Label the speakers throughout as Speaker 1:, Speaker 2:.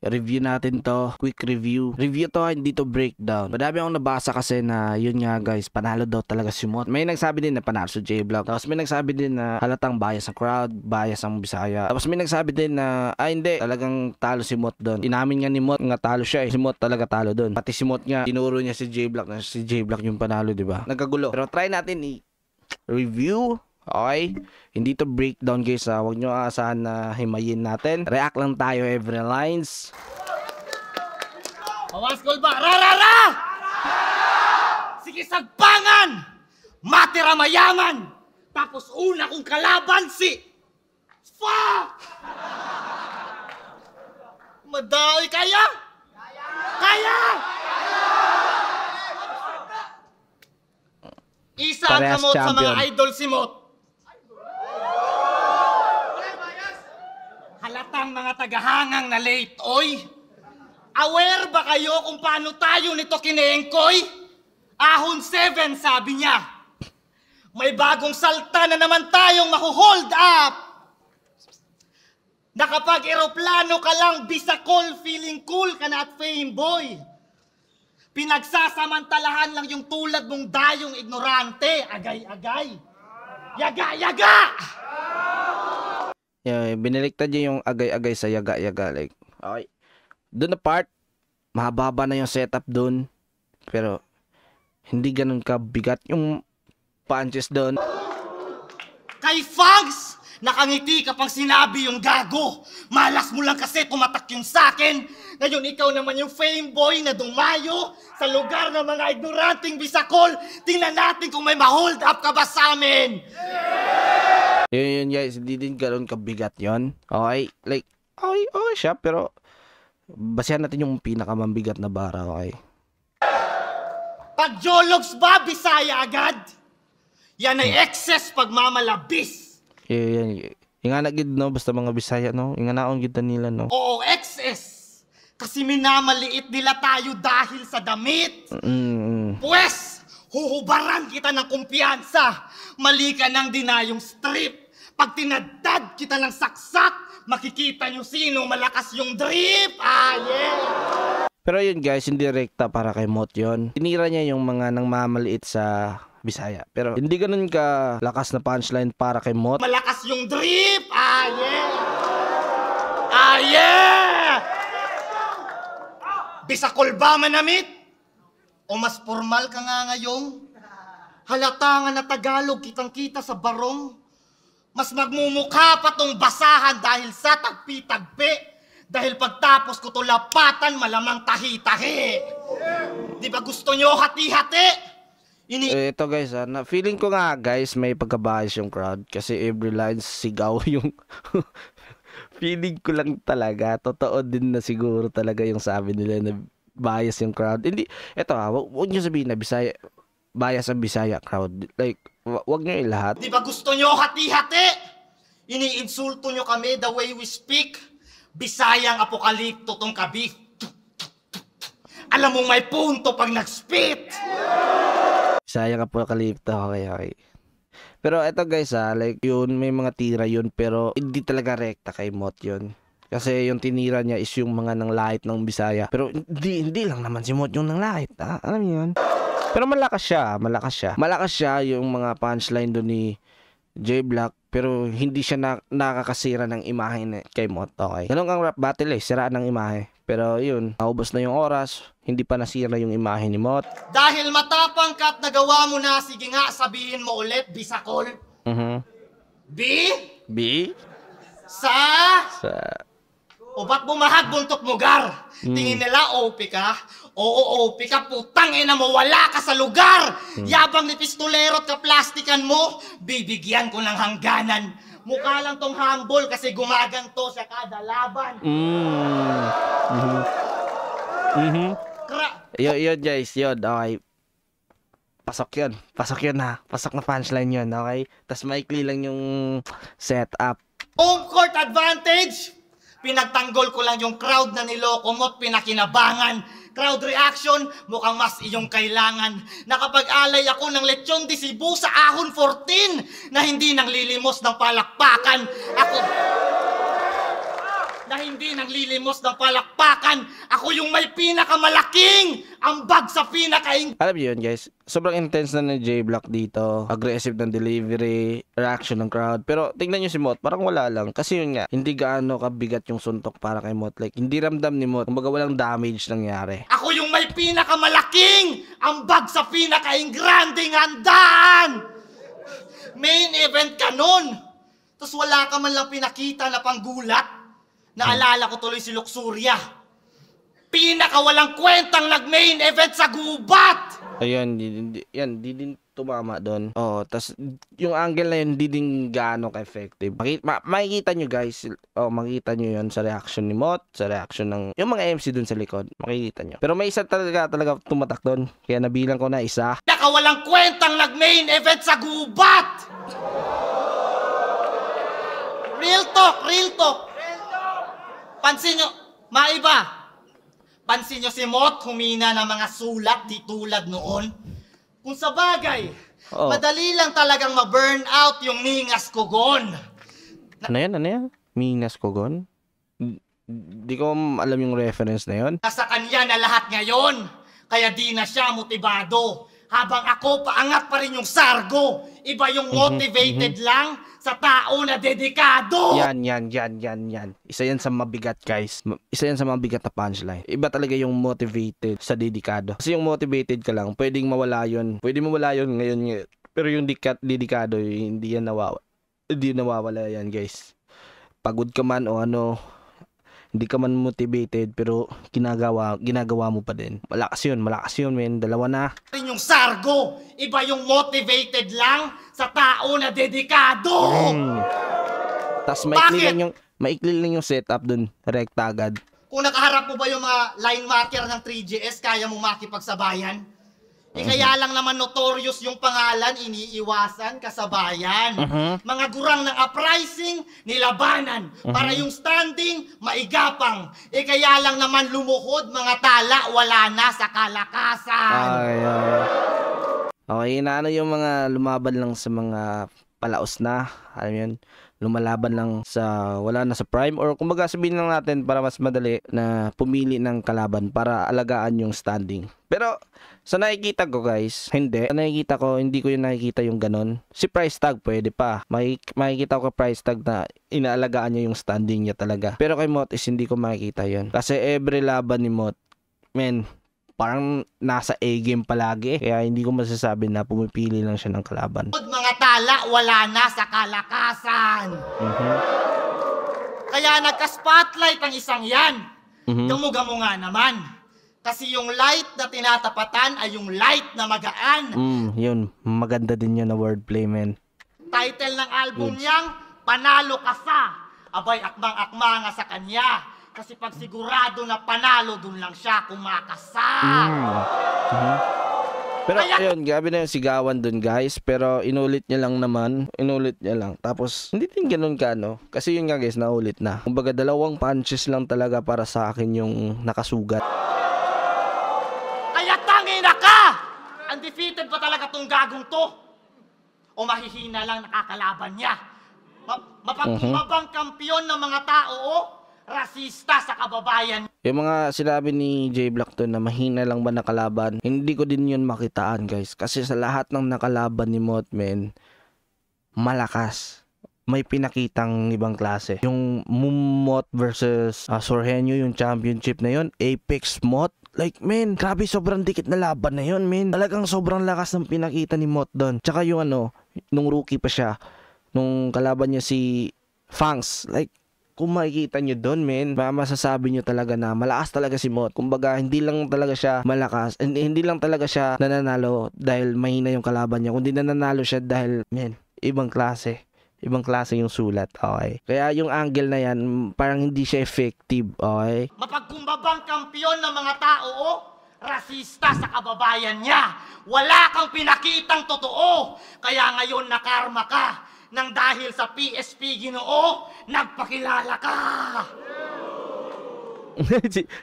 Speaker 1: review natin to. Quick review. Review to, hindi to breakdown. Madami akong nabasa kasi na yun nga guys, panalo daw talaga si Mot. May nagsabi din na panalo si J-Block. Tapos may nagsabi din na halatang bias ang crowd, bias ang Bisaya. Tapos may nagsabi din na hindi, talagang talo si Mot doon. Inamin nga ni Mot nga talo siya eh. Si Mot talaga talo doon. Pati si Mot nga, tinuro niya si J-Block na si J-Block yung panalo, di ba? Nagkagulo. Pero try natin i-review. Okay? Hindi to breakdown guys ha. Huwag nyo aasahan na himayin natin. React lang tayo every lines.
Speaker 2: Pawaskol ba? Rarara! Sige sagpangan! Matira mayaman! Tapos una kong kalaban si... Fuck! Madali kaya? Kaya! Isa ang
Speaker 1: Parehas
Speaker 2: kamot sa mga
Speaker 1: champion.
Speaker 2: idol si Mot. Halatang mga tagahangang na late, oy. Aware ba kayo kung paano tayo nito kinengkoy? Ahon 7, sabi niya. May bagong salta na naman tayong mahu-hold up. Na kapag eroplano ka lang, bisakol, feeling cool ka na at fame boy. Pinagsasamantalahan lang yung tulad mong dayong ignorante. Agay-agay. Yaga-yaga!
Speaker 1: Yeah, biniliktad niya yung agay-agay sa yaga-yaga. Like, okay. Doon na part, mahaba na yung setup doon. Pero, hindi ganun kabigat yung punches doon.
Speaker 2: Kay Fags, nakangiti ka pang sinabi yung gago. Malas mo lang kasi tumatak yung sakin. Ngayon ikaw naman yung fame boy na dumayo sa lugar ng mga ignoranting bisakol. Tingnan natin kung may ma-hold up ka ba sa amin.
Speaker 1: Yun guys, hindi din ganun kabigat yon. Okay? Like, okay siya, pero basehan natin yung pinakamambigat na bara, okay?
Speaker 2: Pag jologs ba, Bisaya agad? Yan ay excess pagmamalabis.
Speaker 1: Yun. Ingana gid no, basta mga Bisaya no. Inganaon gid nila no.
Speaker 2: Oo, excess. Kasi minamaliit nila tayo dahil sa damit. Pues, huhubaran kita ng kumpiyansa. Mali ka ng dinayong strip. Pag tinadad kita ng saksak, makikita nyo sino malakas yung drip. Ah, yeah.
Speaker 1: Pero yun guys, hindi rekta para kay Mot yun. Tinira niya yung mga nang mamaliit sa Bisaya. Pero hindi ganun ka lakas na punchline para kay Mot.
Speaker 2: Malakas yung drip. Ah, yeah. Ah, yeah. Bisakol ba manamit? O mas formal ka nga ngayong? Halata nga na Tagalog kitang-kita sa barong. Mas magmumukha pa tong basahan dahil sa tagpi-tagpi. Dahil pagtapos ko to lapatan, malamang tahi-tahi. Di ba gusto nyo hati-hati?
Speaker 1: Ito guys, feeling ko nga guys, may pagkabias yung crowd. Kasi every line sigaw yung... Feeling ko lang talaga, totoo din na siguro talaga yung sabi nila na bias yung crowd. Hindi, eto huwag nyo sabihin na Bisaya, bias ang Bisaya crowd. Like, wag nyo ilahat.
Speaker 2: Di ba gusto nyo hati-hati? Iniinsulto nyo kami the way we speak. Bisayang apokalipto tong kabif. Alam mong may punto pag nag-spit.
Speaker 1: Bisayang apokalipto, okay. Pero eto guys like yun, may mga tira yun, pero hindi talaga rekta kay Mot yun. Kasi yung tinira niya is yung mga nang lahit ng Bisaya. Pero hindi lang naman si Mot yung nang lahit, alam niyo yun? Pero malakas siya. Malakas siya yung mga punchline doon ni J-Block, pero hindi siya nakakasira ng imahe kay Mot, okay? Ganun ang rap battle siraan ng imahe. Pero yun, naubos na yung oras, hindi pa nasira yung imahe ni Mot.
Speaker 2: Dahil matapang ka at nagawa mo na, sige nga, sabihin mo ulit, Bisakol.
Speaker 1: B?
Speaker 2: Sa... O ba't bumahag buntok mo, Gar? Tingin nila, OP ka? Oo, OP ka, putang ina mo, wala ka sa lugar! Yabang ni pistolero at kaplastikan mo, bibigyan ko ng hangganan. Mukha lang tong humble kasi gumaganto sa kada laban.
Speaker 1: Yun guys, yun, okay. Pasok yun ha. Pasok na punchline yun, okay? Tas maikli lang yung setup.
Speaker 2: Home court advantage! Pinagtanggol ko lang yung crowd na niloko mo at pinakinabangan. Crowd reaction, mukhang mas iyong kailangan. Nakapag-alay ako ng lechon de Cebu sa ahon 14 na hindi nang lilimos ng palakpakan. na hindi nanglilimos ng palakpakan. Ako yung may pinakamalaking ambag sa pinakaing...
Speaker 1: Alam niyo yun guys, sobrang intense na ni J-Block dito. Aggressive ng delivery, reaction ng crowd. Pero tingnan niyo si Mot, parang wala lang. Kasi yun nga, hindi gaano kabigat yung suntok para kay Mot. Like, hindi ramdam ni Mot. Kumbaga walang damage nangyari.
Speaker 2: Ako yung may pinakamalaking ambag sa pinakaing granding handaan. Main event ka nun. Tapos wala ka man lang pinakita na panggulat. Naalala ko tuloy si Luxuria. Pinakawalang kwentang nag-main event sa gubat.
Speaker 1: Ayun, di din tumama doon. Oo, tas yung angle na yun, di din gaano ka-effective. Makikita nyo guys, makikita nyo yun sa reaction ni Mot, sa reaction ng yung mga MC doon sa likod. Makikita nyo. Pero may isa talaga tumatak doon. Kaya nabilang ko na isa.
Speaker 2: Pinakawalang kwentang nag-main event sa gubat. Real talk, real talk. Pansin nyo, maiba. Pansin nyo si Mot, humina ng mga sulat, di tulad noon. Kung sa bagay, madali lang talagang ma-burn out yung ningas kugon.
Speaker 1: Ano yan? Minas Kogon? Di ko alam yung reference na yun.
Speaker 2: Nasa kanya na lahat ngayon, kaya di na siya motibado. Habang ako, paangat pa rin yung sargo. Iba yung motivated lang sa tao na dedikado.
Speaker 1: Yan. Isa yan sa mabigat guys. Isa yan sa mabigat na punchline. Iba talaga yung motivated sa dedikado. Kasi yung motivated ka lang, pwedeng mawala yun. Pwede mawala yun ngayon. Pero yung dedikado, hindi yan nawawala yan guys. Pagod ka man o ano, hindi ka man motivated pero ginagawa mo pa din. Malakas yun men. Dalawa na.
Speaker 2: Yung sargo, iba yung motivated lang sa tao na dedikado.
Speaker 1: Tas maikli lang yung setup dun. Rekta agad.
Speaker 2: Kung nakaharap mo ba yung mga line marker ng 3GS, kaya mo makipagsabayan? Kaya lang naman notorious yung pangalan, iniiwasan, kasabayan. Mga gurang ng uprising, nilabanan. Para yung standing, maigapang. Kaya lang naman lumuhod, mga tala, wala na sa kalakasan.
Speaker 1: Okay, inaano yung mga lumaban lang sa mga palaos na. Alam mo yun? Lumalaban lang sa wala na sa prime, or kumbaga sabihin lang natin para mas madali na pumili ng kalaban para alagaan yung standing. Pero sa nakikita ko guys, hindi ko yung nakikita yung ganon. Si Price Tag pwede pa. Makikita ko Price Tag na inaalagaan niya yung standing niya talaga. Pero kay Mot is hindi ko makikita yun. Kasi every laban ni Mot, men, parang nasa A-game palagi. Kaya hindi ko masasabi na pumipili lang siya ng kalaban.
Speaker 2: Mga tala, wala na sa kalakasan. Kaya nagka-spotlight ang isang yan. Gamu-gamu nga naman. Kasi yung light na tinatapatan ay yung light na magaan.
Speaker 1: Yun, maganda din yun na wordplay, men.
Speaker 2: Title ng album niyang, Panalo Ka Sa. Abay, akmang-akma nga sa kanya. Kasi pag sigurado na panalo, dun lang siya kumakasa.
Speaker 1: Pero ayun, gabi na yung sigawan dun guys. Pero inulit niya lang naman. Tapos hindi din ganun ka no. Kasi yun nga guys, naulit na. Kumbaga 2 punches lang talaga para sa akin yung nakasugat.
Speaker 2: Kaya tangina ka! Undefeated pa talaga tong gagong to. O mahihina lang nakakalaban niya. Mapagkumabang kampiyon ng mga tao o rasista sa kababayan.
Speaker 1: Yung mga sinabi ni J-Block to na mahina lang ba nakalaban, hindi ko din yun makitaan guys. Kasi sa lahat ng nakalaban ni Motman, malakas. May pinakitang ibang klase. Yung Mot versus Sorhenyo, yung championship na yun, Apex Mot. Like, man, grabe, sobrang dikit na laban na yun, man. Talagang sobrang lakas ng pinakita ni Mot doon. Tsaka yung nung rookie pa siya, nung kalaban niya si Fangs, like, kung makikita nyo doon, men, masasabi nyo talaga na malakas talaga si Mot. Kumbaga, hindi lang talaga siya malakas, hindi lang talaga siya nananalo dahil mahina yung kalaban niya, kundi nananalo siya dahil, men, ibang klase. Ibang klase yung sulat, okay? Kaya yung angle na yan, parang hindi siya effective, okay?
Speaker 2: Mapagkumbabang kampiyon ng mga tao o rasista sa kababayan niya. Wala kang pinakitang totoo. Kaya ngayon nakarma ka. Nang dahil sa PSP Ginoo, nagpakilala ka!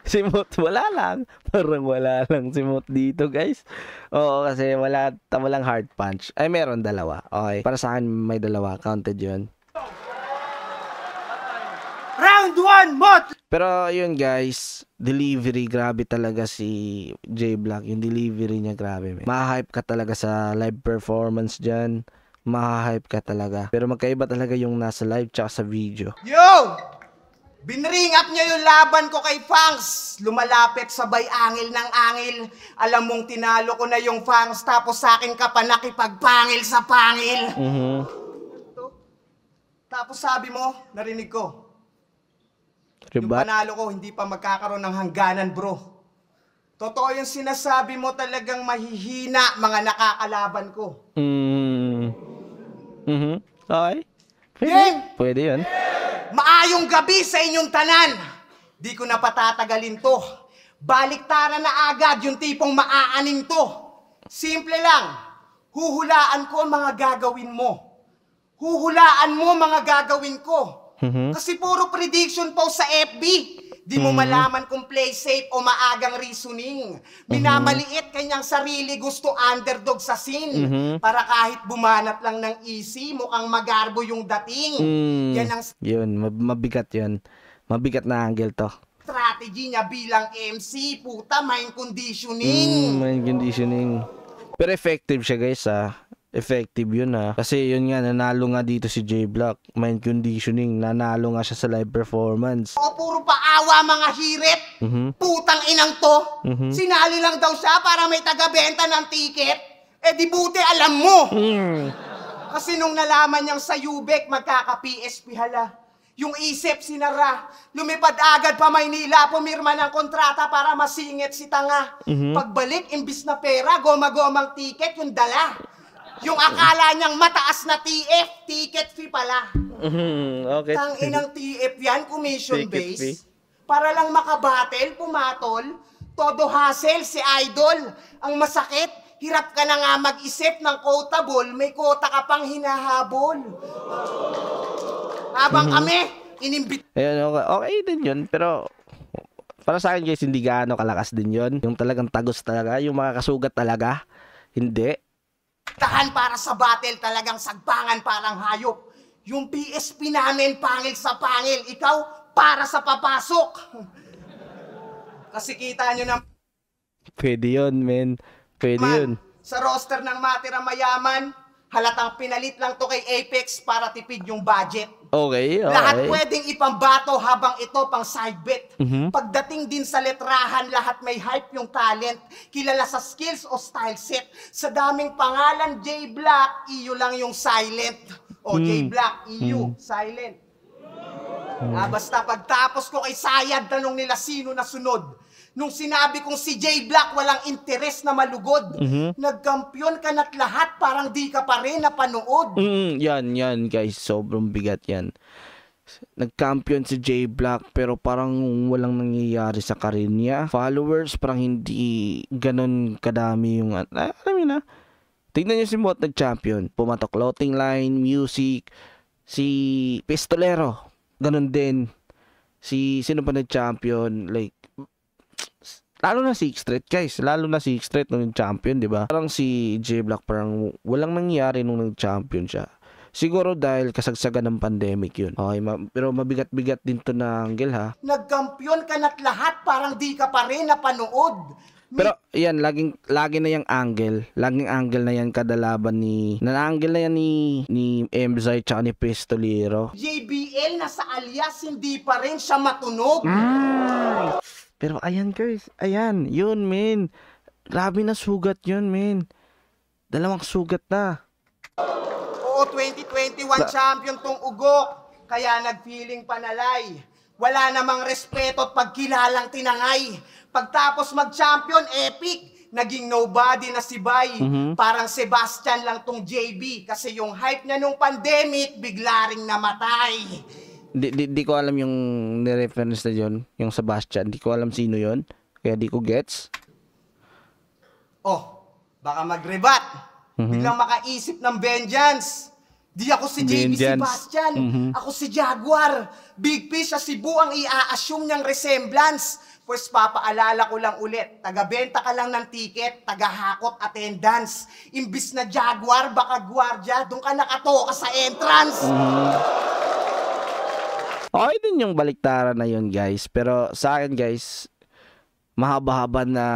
Speaker 1: si Mot, wala lang. Parang wala lang si Mot dito, guys. Oo, kasi walang hard punch. Ay, meron 2. Okay, para sa akin may 2. Counted yun.
Speaker 2: Round
Speaker 3: Round 1, Mot!
Speaker 1: Pero yun guys, delivery, grabe talaga si J Black. Yung delivery niya, grabe. Ma-hype ka talaga sa live performance dyan. Ma-hype ka talaga. Pero magkaiba talaga yung nasa live tsaka sa video.
Speaker 3: Yo! Binring up niya yung laban ko kay Fangs. Lumalapit sabay angil ng angil. Alam mong tinalo ko na yung Fangs, tapos sa akin ka pa nakipagpangil sa pangil. Tapos sabi mo, narinig ko, yung
Speaker 1: Ribat?
Speaker 3: panalo ko hindi pa magkakaroon ng hangganan, bro. Totoo yung sinasabi mo, talagang mahihina mga nakakalaban ko.
Speaker 1: Okay. Pwede,
Speaker 3: Game!
Speaker 1: pwede yun.
Speaker 3: Maayong gabi sa inyong tanan. Di ko na patatagalin to. Baliktaran na agad yung tipong maaaning to. Simple lang. Huhulaan ko ang mga gagawin mo. Huhulaan mo mga gagawin ko. Kasi puro prediction po sa FB. Di mo malaman kung play safe o maagang reasoning. Minamaliit kanyang sarili, gusto underdog sa scene. Para kahit bumanat lang ng easy, mukhang magarbo yung dating. Yan ang
Speaker 1: Yun, mabigat yun. Mabigat na angle to.
Speaker 3: strategy niya bilang MC. Puta, mind conditioning.
Speaker 1: Mind conditioning. Pero effective siya guys Effective yun Kasi yun nga, nanalo nga dito si J Black. Mind conditioning, nanalo nga siya sa live performance.
Speaker 3: O puro paawa mga hirit. Putang inang to. Sinali lang daw siya para may taga-benta ng ticket. Eh di buti alam mo. Kasi nung nalaman niyang sa Ubek magkaka-PSP hala, yung isip sinara, lumipad agad pa Maynila, pumirma ng kontrata para masingit si tanga. Pagbalik, imbis na pera, goma-gomang ticket yung dala. Yung akala niyang mataas na TF, ticket fee pala.
Speaker 1: Okay.
Speaker 3: Tang inang TF yan, commission
Speaker 1: Ticket fee.
Speaker 3: base. Para lang makabattle, pumatol, todo hassle si Idol. Ang masakit, hirap ka na nga mag-isip ng quotable, may quota ka pang hinahabol. Habang kami, inimbit.
Speaker 1: Ayun, okay din yun. Pero para sa akin guys, hindi gaano kalakas din yun. Yung talagang tagos talaga, yung mga kasugat talaga. Hindi.
Speaker 3: Tahan para sa battle, talagang sagpangan parang hayop. Yung PSP namin, pangil sa pangil. Ikaw, para sa papasok. Kasi kita nyo na
Speaker 1: Pwede yun, men. Pwede yun.
Speaker 3: sa roster ng Matira Mayaman, halatang pinalit lang to kay Apex para tipid yung budget.
Speaker 1: Okay, okay.
Speaker 3: Lahat pwedeng ipambato habang ito pang side bet. Pagdating din sa letrahan, lahat may hype yung talent. Kilala sa skills o style set. Sa daming pangalan, J Black, iyo lang yung silent. O J Black, iyo, silent. Basta pagtapos ko kay Sayad, tanong nila sino na sunod. Nung sinabi kong si J Black walang interes na malugod, nagkampiyon ka na't lahat, parang di ka pa rin napanood.
Speaker 1: Yan guys, sobrang bigat yan. Nag-champion si J Black pero parang walang nangyayari sa career niya. Followers parang hindi ganon kadami yung alam mo na. Tingnan niyo si Mot nag-champion. Pumatok clothing line, music, si Pistolero, ganon din. Sino pa nag-champion? Like, lalo na si X-Threat guys, lalo na si X-Threat nung nag-champion, di ba? Parang si J Black parang walang nangyari nung nag-champion siya. Siguro dahil kasagsagan ng pandemic yun. Okay, pero mabigat-bigat din to na angle ha.
Speaker 3: Nagkampiyon ka na't lahat, parang di ka pa rin napanood.
Speaker 1: Pero yan, lagi na yung angle. Laging angle na yan kada laban na-angle na yan ni Emzai tsaka ni Pistolero.
Speaker 3: JBL nasa alias, hindi pa rin siya matunog.
Speaker 1: Pero ayan guys, ayan, yun men. Grabe na sugat yun men. Dalawang sugat na.
Speaker 3: Oo, 2021 champion tong ugok, kaya nag-feeling panalay. Wala namang respeto at pagkilalang tinangay. Pagtapos mag-champion, epic, naging nobody na si Bay. Parang Sebastian lang tong JB, kasi yung hype niya nung pandemic, bigla ring namatay.
Speaker 1: Di ko alam yung ni-reference na yun, yung Sebastian. Di ko alam sino yun. Kaya di ko gets.
Speaker 3: Oh, baka mag-rebat. Biglang makaisip ng vengeance. Di ako si JB
Speaker 1: Vengeance.
Speaker 3: Sebastian. Ako si Jaguar. Big Fish sa Cebu ang i-assume niyang resemblance. Pues papaalala ko lang ulit, taga-benta ka lang ng ticket, taga-hakot attendance. Imbis na Jaguar, baka Guardia, doon ka nakatoka sa entrance.
Speaker 1: Okay din yung baliktaran na yun, guys. Pero sa akin, guys, mahaba-haba na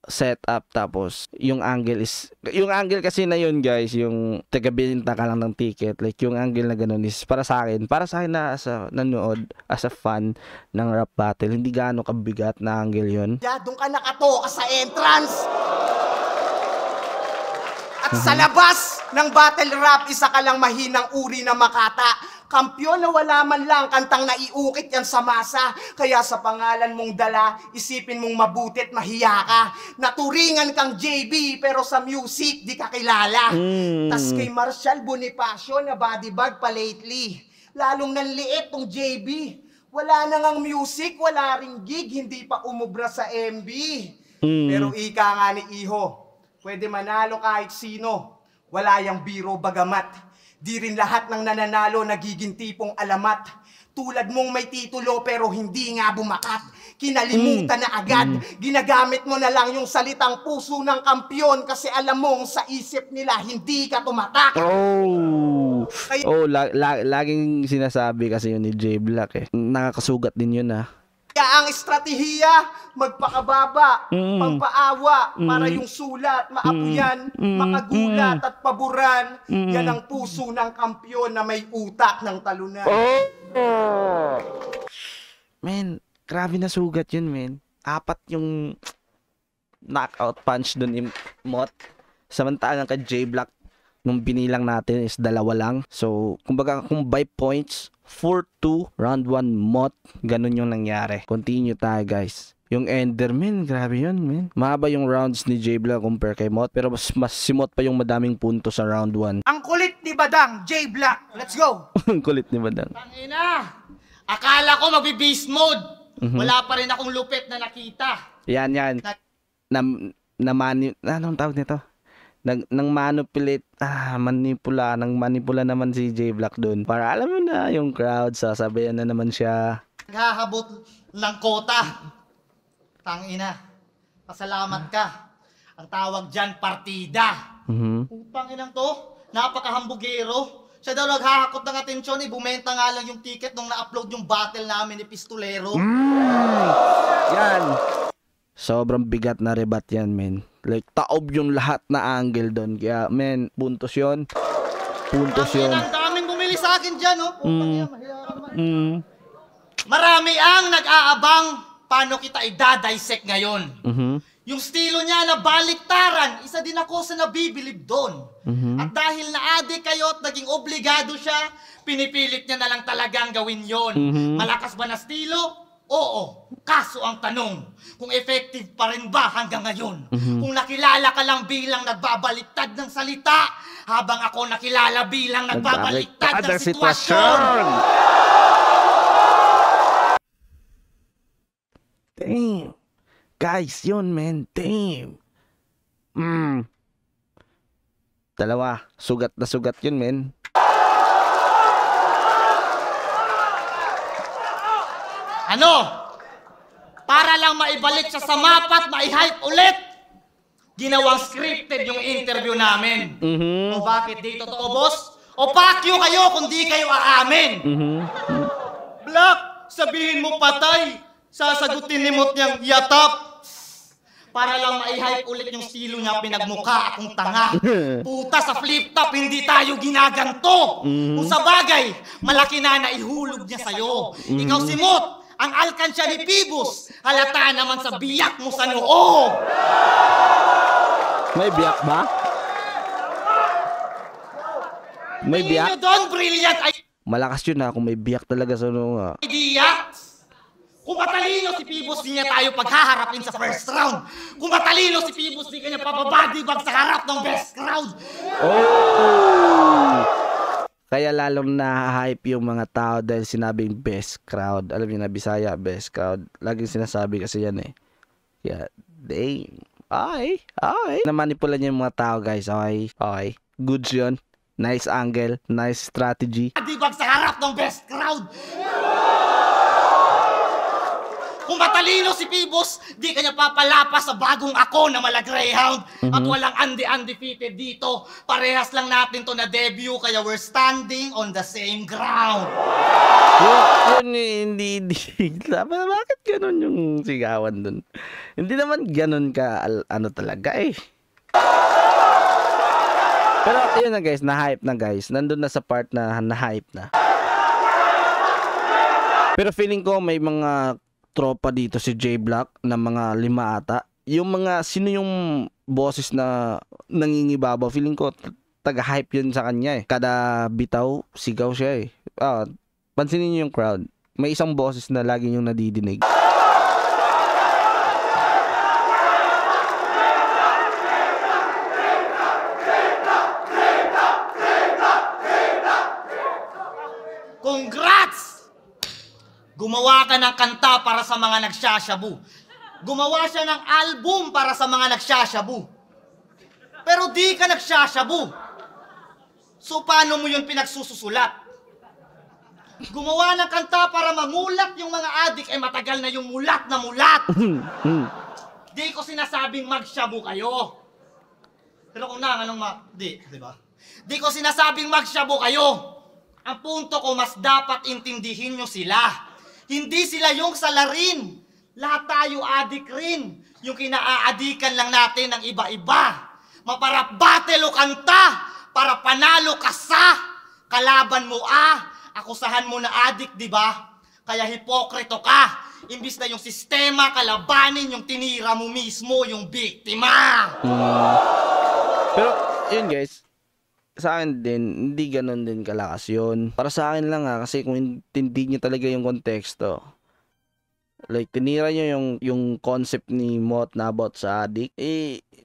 Speaker 1: setup, tapos yung angle kasi na yun, guys, yung tagabinta ka lang ng ticket, like yung angle na ganun is para sa akin na as a nanood, as a fan ng rap battle, hindi gaano kabigat na angle yun.
Speaker 3: Doon ka nakatoka sa entrance. At sa labas ng battle rap, isa ka lang mahinang uri na makata. Kampyon na wala man lang kantang naiukit yan sa masa. Kaya sa pangalan mong dala, isipin mong mabutit mahiya ka. Naturingan kang JB, pero sa music di ka kilala. Tas kay Marshall Bonifacio na body bag pa lately. Lalong nanliit tong JB. Wala na ngang music, wala ring gig, hindi pa umubra sa MB. Pero ika nga ni Iho, pwede manalo kahit sino. Wala yang biro bagamat. Di rin lahat ng nananalo nagiging tipong alamat. Tulad mong may titulo pero hindi nga bumakat. Kinalimutan na agad. Ginagamit mo na lang yung salitang puso ng kampyon kasi alam mong sa isip nila hindi ka tumatak.
Speaker 1: Laging sinasabi kasi yun ni J Black eh. Nakakasugat din yun ah.
Speaker 3: Kaya ang estratehiya, magpakababa, pampaawa, para yung sulat, maapuyan, makagulat at paboran. Yan ang puso ng kampyon na may utak ng talunan.
Speaker 1: Man, grabe na sugat yun, man. 4 yung knockout punch dun ni Mot. Samantalang kay J Black, nung binilang natin is 2 lang. So, kumbaga kung by points, 4-2, round 1 Mot, ganun yung nangyari. Continue tayo, guys. Yung Enderman, grabe yun, man. Mahaba yung rounds ni J Black compare kay Mot, pero mas si Mot pa yung madaming punto sa round 1.
Speaker 3: Ang kulit ni Badang, J Black. Let's go!
Speaker 1: Ang kulit ni Badang.
Speaker 2: Tangina! Akala ko magbe-beast mode. Wala pa rin akong lupit na nakita.
Speaker 1: Yan. Anong tawag nito? Nang manipula naman si J Black doon. Para alam mo na yung crowd, sasabayan na naman siya.
Speaker 2: Naghahabot ng kota. Tangina. Pasalamat ka. Ang tawag dyan, partida. Putang inang to, napakahambugero. Siya daw naghahakot ng atensyon, bumenta nga lang yung ticket nung na-upload yung battle namin ni Pistolero.
Speaker 1: Yan. Sobrang bigat na rebat yan, men. Like, taob yung lahat na angle doon. Kaya, men, puntos yun.
Speaker 2: Ang daming bumili sa akin dyan, oh. Mahiya ka naman. Marami ang nag-aabang paano kita i-dissect ngayon. Yung estilo niya na baliktaran, isa din ako sa nabibilib doon. At dahil na-addict kayo at naging obligado siya, pinipilit niya na lang talagang gawin yon. Malakas ba na estilo? Oo. Kaso ang tanong, kung effective pa rin ba hanggang ngayon? Kung nakilala ka lang bilang nagbabaliktad ng salita, habang ako nakilala bilang nagbabaliktad ng sitwasyon.
Speaker 1: Damn. Guys, yun, man. Damn. 2. Sugat na sugat yun, man.
Speaker 2: Ano? Para lang maibalik siya sa mapa at mai-hype ulit. Ginawang scripted yung interview namin. O bakit di totoo, boss? O pakyo kayo kung di kayo aamin. Black, sabihin mo patay. Sasagutin ni Mot niyang yatap. Para lang mai-hype ulit yung estilo niya, pinagmukha akong tanga. Puta, sa flip top, hindi tayo ginaganto. Kung sa bagay, malaki na naihulog niya sa'yo. Ikaw si Mot, ang alkansya ni Pibus. Halata naman sa biyak mo sa noo.
Speaker 1: May biyak ba? May
Speaker 2: Tingin
Speaker 1: biyak?
Speaker 2: nyo doon, brilliant
Speaker 1: Malakas yun ha, kung may biyak talaga sa noo.
Speaker 2: idea. Kung matalino si Pibus, di niya tayo paghaharapin sa first round. Kung matalino si Pibus, di kanya papabadibag sa harap ng best crowd.
Speaker 1: Kaya lalong na-hype yung mga tao dahil sinabing best crowd. Alam niyo na, Bisaya, best crowd. Laging sinasabi kasi yan eh. Kaya, damn. Okay. Namanipula niya yung mga tao, guys. Okay. Goods yun. Nice angle. Nice strategy.
Speaker 2: Badibag sa harap ng best crowd. Kung matalino si Pibos, di kanya papalapas sa bagong ako na mala Greyhound. At walang undefeated dito. Parehas lang natin to na debut, kaya we're standing on the same ground.
Speaker 1: Yun, hindi. Bakit ganun yung sigawan dun? Hindi naman ganun ka, ano talaga eh. Pero yun na guys, na-hype na guys. Nandun na sa part na na-hype na. Pero feeling ko may mga tropa dito si J-Block na mga 5 ata. Yung mga, sino yung boses na nangingibabaw? Feeling ko taga-hype yun sa kanya eh. Kada bitaw, sigaw siya eh. Pansinin niyo yung crowd. May isang boses na lagi yung nadidinig.
Speaker 2: Congrats! Gumawa ka ng kanta para sa mga nagsasyabu. Gumawa siya ng album para sa mga nagsasyabu. Pero di ka nagsasyabu. So paano mo yun pinagsususulat? Gumawa ng kanta para mamulat yung mga adik, eh matagal na yung mulat na mulat. Di ko sinasabing magsyabu kayo. Pero kung di ba? Di ko sinasabing magsyabu kayo. Ang punto ko, mas dapat intindihin nyo sila. Hindi sila yung salarin. Lahat tayo adik rin. Yung kinaaadikan lang natin ng iba-iba. Maparap battle o kanta para panalo ka sa kalaban mo akusahan mo na adik, di ba? Kaya hipokrito ka. Imbis na yung sistema kalabanin, yung tinira mo mismo, yung biktima.
Speaker 1: Pero yun guys, sa akin din, hindi ganun din kalakas yun. Para sa akin lang kasi kung hindi nyo talaga yung konteksto, like, tinira nyo yung concept ni Mot na about sa adik,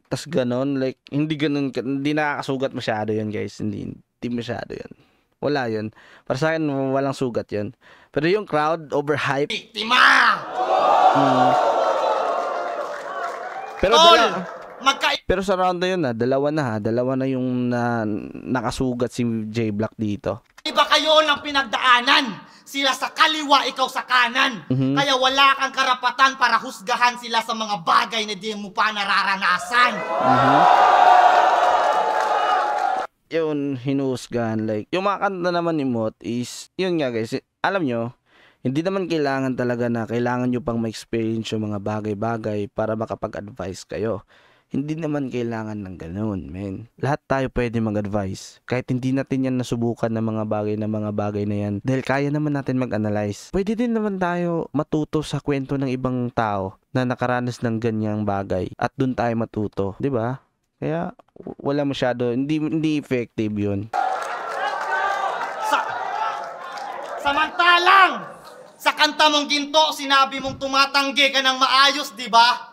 Speaker 1: tas ganun, like, hindi nakakasugat masyado yun guys, hindi masyado yun. Wala yun. Para sa akin, walang sugat yun. Pero yung crowd, overhype.
Speaker 2: Biktima!
Speaker 1: Pero pero sa round na yun dalawa na yung nakasugat si J-Block dito.
Speaker 2: Iba kayo ng pinagdaanan. Sila sa kaliwa, ikaw sa kanan. Kaya wala kang karapatan para husgahan sila sa mga bagay na di mo pa nararanasan.
Speaker 1: Yun, hinuhusgahan. Like, yung mga kanta naman ni Mot is, yun nga guys, alam nyo, hindi naman kailangan talaga na kailangan nyo pang ma-experience yung mga bagay-bagay para makapag-advise kayo. Hindi naman kailangan ng ganun, men. Lahat tayo pwede mag-advise. Kahit hindi natin yan nasubukan ng mga bagay na yan. Dahil kaya naman natin mag-analyze. Pwede din naman tayo matuto sa kwento ng ibang tao na nakaranas ng ganyang bagay. At dun tayo matuto. 'Di ba? Kaya wala masyado. Hindi effective yun.
Speaker 2: Samantalang, sa kanta mong ginto, sinabi mong tumatanggi ka ng maayos, di ba?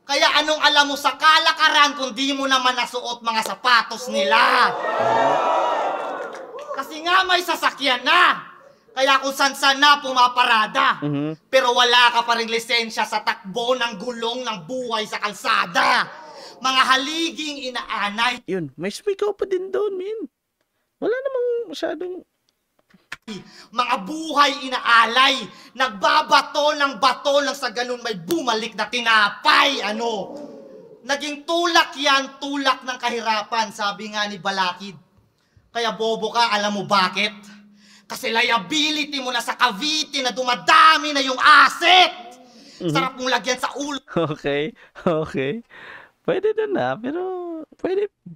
Speaker 2: Kaya anong alam mo sa kalakaran kung di mo naman nasuot mga sapatos nila? Kasi nga may sasakyan na. Kaya kung san-san na pumaparada. Pero wala ka pa rin lisensya sa takbo ng gulong ng buhay sa kalsada. Mga haliging inaanay.
Speaker 1: Yun, may speak pa din doon, min. Wala namang masyadong...
Speaker 2: Mga buhay inaalay, nagbabato ng bato lang sa ganun may bumalik na tinapay, Naging tulak yan, tulak ng kahirapan, sabi nga ni Balakid. Kaya bobo ka, alam mo bakit? Kasi liability mo na sa Cavite na dumadami na yung asset. Sarap mong lagyan sa ulo.
Speaker 1: Okay. Pwede doon pero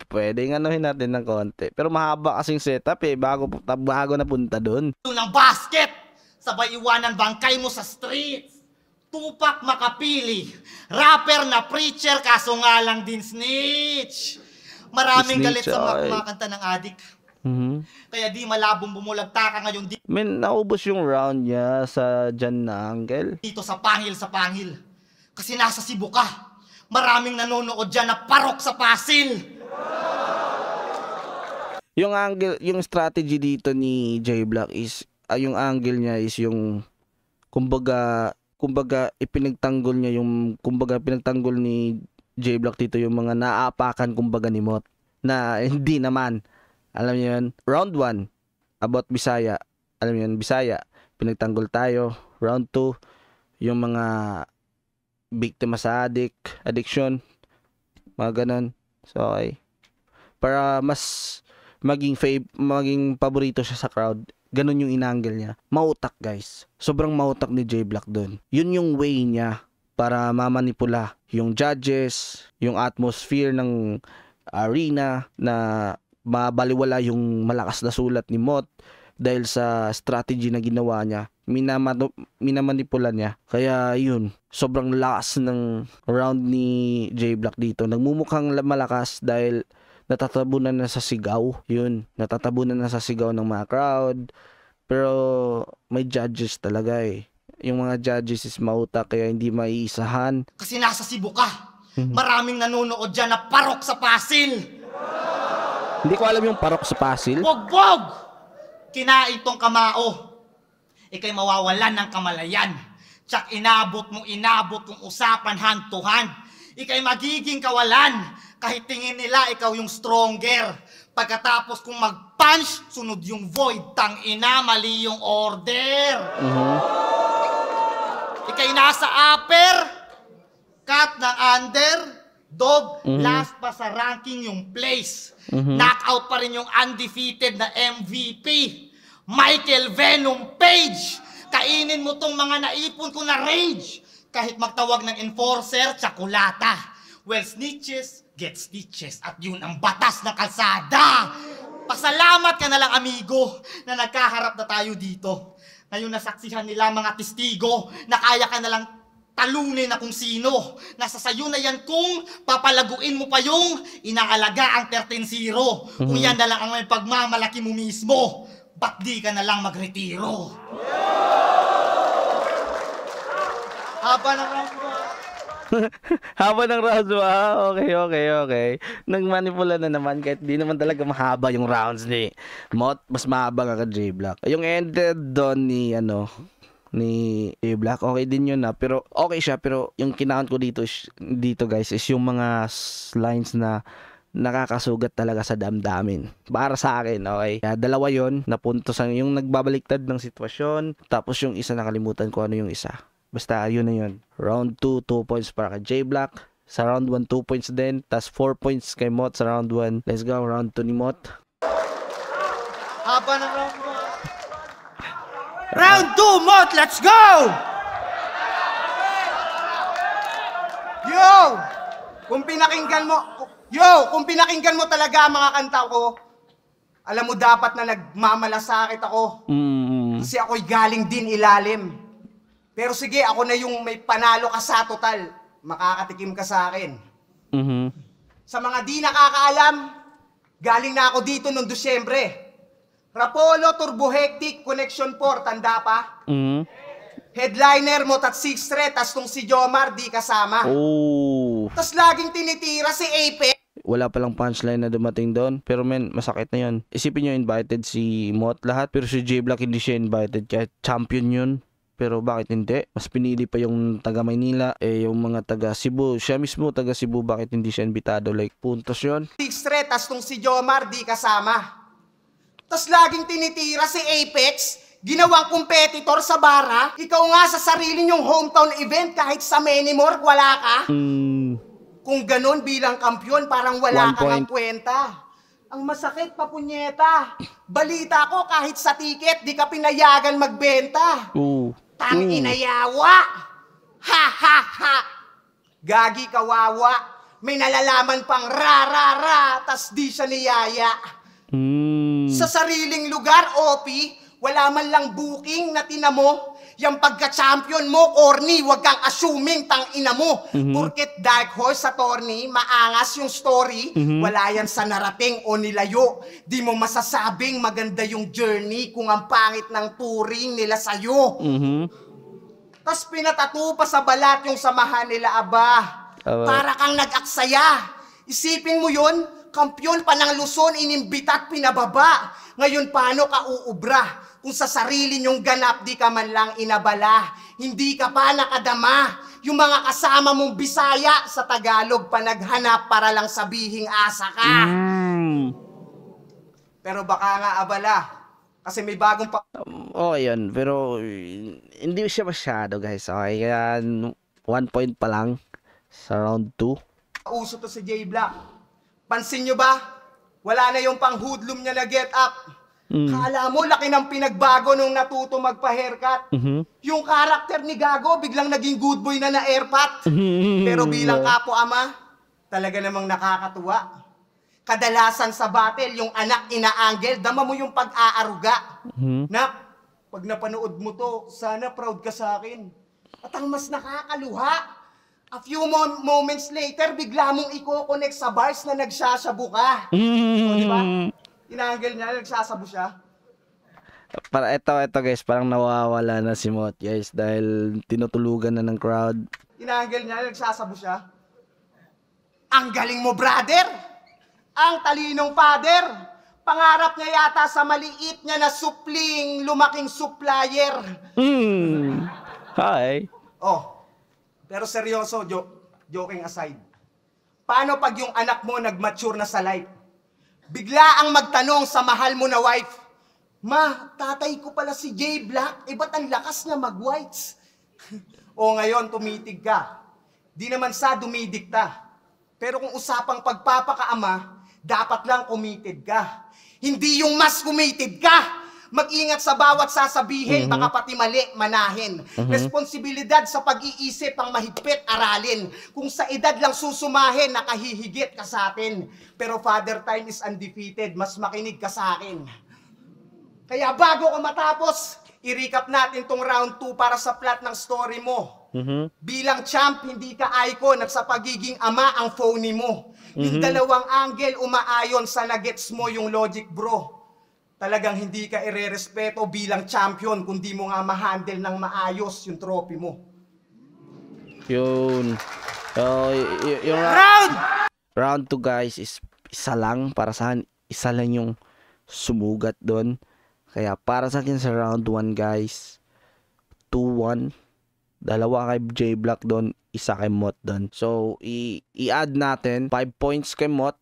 Speaker 1: pwede anuhin natin ng konti. Pero mahaba kasing setup bago napunta doon.
Speaker 2: Ng basket, sabay iwanan bangkay mo sa streets. Tupac Makapili, rapper na preacher kaso nga lang din snitch. Maraming galit sa mga kumakanta ng adik. Kaya di malabong bumulagta ka ngayon
Speaker 1: naubos yung round niya sa dyan na angle.
Speaker 2: Dito sa pangil. Kasi nasa Cebu ka. Maraming nanonood dyan na parok sa Pasil.
Speaker 1: Yung angle, yung strategy dito ni J-Block is, yung angle niya is yung, kumbaga pinagtanggol ni J-Block dito yung mga naaapakan kumbaga ni Mot. Na hindi naman. Alam niyo yun? Round 1, about Bisaya. Alam niyo yun, Bisaya. Pinagtanggol tayo. Round 2, yung mga biktima sa addiction, mga ganun. So, okay. Para mas maging paborito siya sa crowd, ganun yung inangle niya. Mautak, guys. Sobrang mautak ni J Black doon. Yun yung way niya para mamanipula yung judges, yung atmosphere ng arena, na mabaliwala yung malakas na sulat ni Mot dahil sa strategy na ginawa niya. Minamanipula niya. Kaya yun, sobrang lakas ng round ni J Black dito. Nagmumukhang malakas dahil natatabunan na sa sigaw. Yun, natatabunan na sa sigaw ng mga crowd. Pero may judges talaga eh. Yung mga judges is mautak, kaya hindi maiisahan.
Speaker 2: Kasi nasa Cebu ka. Maraming nanonood dyan na parok sa Pasil.
Speaker 1: Hindi ko alam yung parok sa Pasil.
Speaker 2: Bogbog! Kinain tong kamao. Ika'y mawawalan ng kamalayan. Tsak inabot mong usapan hand to hand. Ika'y magiging kawalan. Kahit tingin nila ikaw yung stronger. Pagkatapos kung mag-punch, sunod yung void. Tang ina, mali yung order. Ika'y nasa upper, cut ng under, dog, last pa sa ranking yung place. Knockout pa rin yung undefeated na MVP. Michael Venom Page. Kainin mo tong mga naipon ko na rage. Kahit magtawag ng enforcer, tsakulata. Well, snitches get stitches. At yun ang batas na kalsada. Pasalamat ka na lang, amigo, na nagkaharap na tayo dito. Ngayon nasaksihan nila mga testigo na kaya ka na lang talunin na kung sino. Nasa sayo na yan kung papalaguin mo pa yung inaalaga ang 13-0. Kung yan na lang ang may pagmamalaki mo mismo, ba't di ka na lang magretiro? Haba ng round mo.
Speaker 1: Haba ng rounds mo. Okay. Nagmanipula na naman kahit di naman talaga mahaba yung rounds ni Mot. Mas mahaba nga ka J Black. Yung ended doon ni J Black, okay din yun na. Pero okay siya, pero yung kinakount ko dito guys is yung mga lines na nakakasugat talaga sa damdamin. Para sa akin, okay? Kaya dalawa yon na puntos yung nagbabaliktad ng sitwasyon. Tapos yung isa nakalimutan ko ano yung isa. Basta yun na yun. Round 2, 2 points para kay J Black. Sa round 1, 2 points din. Tas 4 points kay Mot sa round 1. Let's go, round 2 ni Mot.
Speaker 2: Haba ng round mo. Round 2, Mot! Let's go!
Speaker 3: Kung pinakinggan mo talaga mga kanta ko, alam mo dapat na nagmamalasakit ako. Kasi ako'y galing din ilalim. Pero sige, ako na yung may panalo ka sa total. Makakatikim ka sa akin. Sa mga di nakakaalam, galing na ako dito noong Disyembre. Rapolo, Turbo Hectic, Connection 4, tanda pa? Headliner mo, tat 6 tas tong si Jomar, di kasama. Tas laging tinitira si Apex.
Speaker 1: Wala palang punchline na dumating doon. Pero men, masakit na yun. Isipin nyo, invited si Mot lahat. Pero si J Black hindi siya invited. Kahit champion yun. Pero bakit hindi? Mas pinili pa yung taga Maynila, yung mga taga Cebu. Siya mismo taga Cebu, bakit hindi siya invitado? Like, puntos yun.
Speaker 3: 6 tas tong si Jomar, di kasama. Tas laging tinitira si Apex, ginawang competitor sa bara. Ikaw nga sa sarili nyong hometown event, kahit sa Menimore, wala ka. Kung ganun bilang kampyon, parang wala ka ng kwenta. Ang masakit, papunyeta. Balita ko, kahit sa ticket, di ka pinayagan magbenta. Tang inayawa. Ha ha ha. Gagi kawawa. May nalalaman pang ra tas di siya niyaya. Sa sariling lugar, OP, wala man lang booking na tinamo. Yang pagka-champion mo, corny, wag kang assuming tang ina mo. Porket dark horse sa tourney, maangas yung story, wala yan sa narating o nilayo. Di mo masasabing maganda yung journey kung ang pangit ng touring nila sa'yo. Tas pinatatu pa sa balat yung samahan nila, aba. Para kang nag-aksaya. Isipin mo yun, kampyon pa ng Luzon, inimbita at pinababa. Ngayon paano ka uubra? Kung sa sarili nyong ganap di ka man lang inabala, hindi ka pa nakadama. Yung mga kasama mong Bisaya sa Tagalog pa naghanap para lang sabihing asa ka. Pero baka nga abala, kasi may bagong
Speaker 1: okay yun. Pero hindi siya masyado guys. Okay, kaya 1 point pa lang sa round 2.
Speaker 3: Uso to si J-Black. Pansin nyo ba? Wala na yung pang-hoodlum niya na get up. Kala mo, laki ng pinagbago nung natuto magpa-haircut. Yung karakter ni Gago, biglang naging good boy na na-airpat. Pero bilang kapo-ama, talaga namang nakakatuwa. Kadalasan sa battle, yung anak ina-angle, dama mo yung pag-aaruga. Nak, pag napanood mo to, sana proud ka sa akin. At ang mas nakakaluha, a few moments later, bigla mong i-connect sa bars na nagsasabu ka. O, di ba? Ina-angle niya, nagsasabu siya.
Speaker 1: Para ito guys, parang nawawala na si Mot guys dahil tinutulugan na ng crowd.
Speaker 3: Ina-angle niya, nagsasabu siya. Ang galing mo, brother! Ang talinong father! Pangarap niya yata sa maliit niya na supling, lumaking supplier.
Speaker 1: Hi.
Speaker 3: Oh, pero seryoso, joking aside. Paano pag yung anak mo nag-mature na sa life? Bigla ang magtanong sa mahal mo na wife, Ma, tatay ko pala si J-Black, ba't ang lakas niya mag-whites? O ngayon, tumitig ka. Di naman sa dumidikta. Pero kung usapang pagpapakaama, dapat lang committed ka. Hindi yung mas committed ka. Mag-ingat sa bawat sasabihin, baka pati mali, manahin. Responsibilidad sa pag-iisip ang mahigpit, aralin. Kung sa edad lang susumahin, nakahihigit ka sa atin. Pero Father Time is undefeated, mas makinig ka sa akin. Kaya bago ko matapos, i-recap natin tong round 2 para sa plot ng story mo. Bilang champ, hindi ka icon at sa pagiging ama ang phony mo. Yung dalawang angle umaayon sa nagets mo yung logic bro. Talagang hindi ka irerespeto bilang champion kung di mo nga ma-handle ng maayos yung trophy mo.
Speaker 1: Yun. Yung round 2 guys is isa lang. Para sa akin, isa lang yung sumugat doon. Kaya para sa akin sa round 1 guys, 2-1. Dalawa kay J-Black doon, isa kay Mot doon. So, i-add natin 5 points kay Mot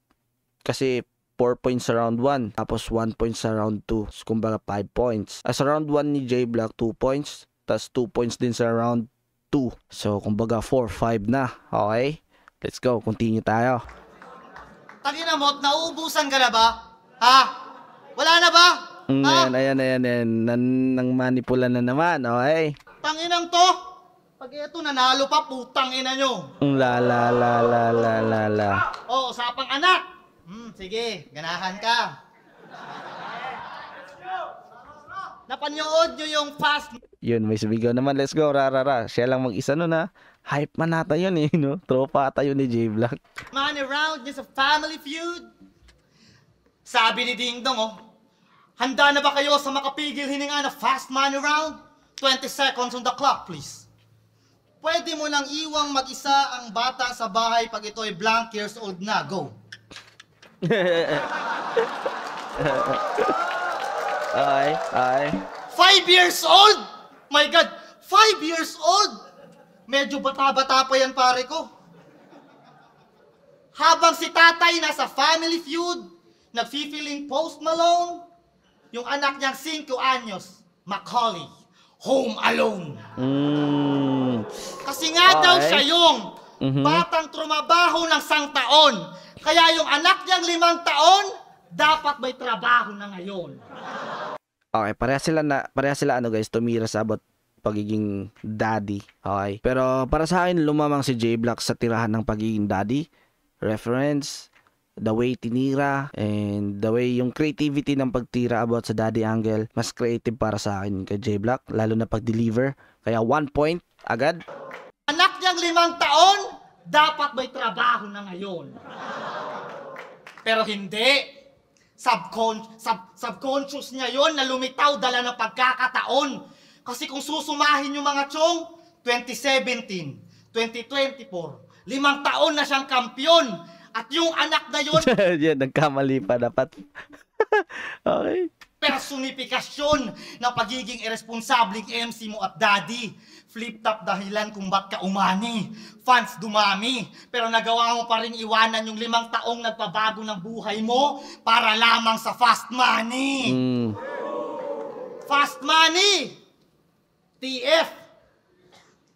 Speaker 1: kasi 4 points sa round 1. Tapos 1 point sa round 2. So, kumbaga 5 points. Sa round 1 ni J-Black, 2 points. Tapos 2 points din sa round 2. So, kumbaga 4-5 na. Okay? Let's go. Continue tayo.
Speaker 2: Tangina Mot, nauubusan ka na ba? Ha? Wala na ba?
Speaker 1: Ayan. Nang manipula na naman. Okay?
Speaker 2: Tanginang to. Pag ito nanalo pa, putang ina nyo.
Speaker 1: La.
Speaker 2: Oh, usapang anak. Sige, ganahan ka. Napanood nyo yung fast...
Speaker 1: Yun, may sumigaw naman. Let's go, rarara. Siya lang mag-isa nun ha. Hype man nata yun eh, no? Tropa ata yun ni J-Black.
Speaker 2: Money round, just a family feud. Sabi ni Ding Dong, oh, handa na ba kayo sa makapigil hininga na fast money round? 20 seconds on the clock, please. Pwede mo nang iwang mag-isa ang bata sa bahay pag ito ay blank years old na. Go.
Speaker 1: Ay.
Speaker 2: 5 years old? My God, 5 years old? Medyo bata-bata pa yan pare ko. Habang si tatay nasa family feud, nag-feeling Post Malone, yung anak niyang 5 anyos, Macaulay, home alone. Kasi nga daw siya yung batang trumabaho ng 1 taon. Kaya yung anak niyang 5 taon, dapat may trabaho na ngayon.
Speaker 1: Okay, pareha sila ano guys, tumira sa about pagiging daddy. Okay. Pero para sa akin, lumamang si J-Black sa tirahan ng pagiging daddy. Reference, the way tinira, and the way yung creativity ng pagtira about sa daddy angle, mas creative para sa akin kay J-Black, lalo na pag-deliver. Kaya 1 point agad.
Speaker 2: Anak niyang 5 taon, dapat may trabaho na ngayon. Pero hindi. Subconscious niya yon na lumitaw dala ng pagkakataon. Kasi kung susumahin yung mga chong, 2017, 2024, 5 taon na siyang kampyon. At yung anak na yon,
Speaker 1: Yan, nagkamali pa dapat. Okay.
Speaker 2: personifikasyon ng pagiging irresponsableng MC mo at daddy. Flip-top dahilan kung ba't ka umani. Fans dumami. Pero nagawa mo pa rin iwanan yung 5 taong nagpabago ng buhay mo para lamang sa fast money. Fast money. TF.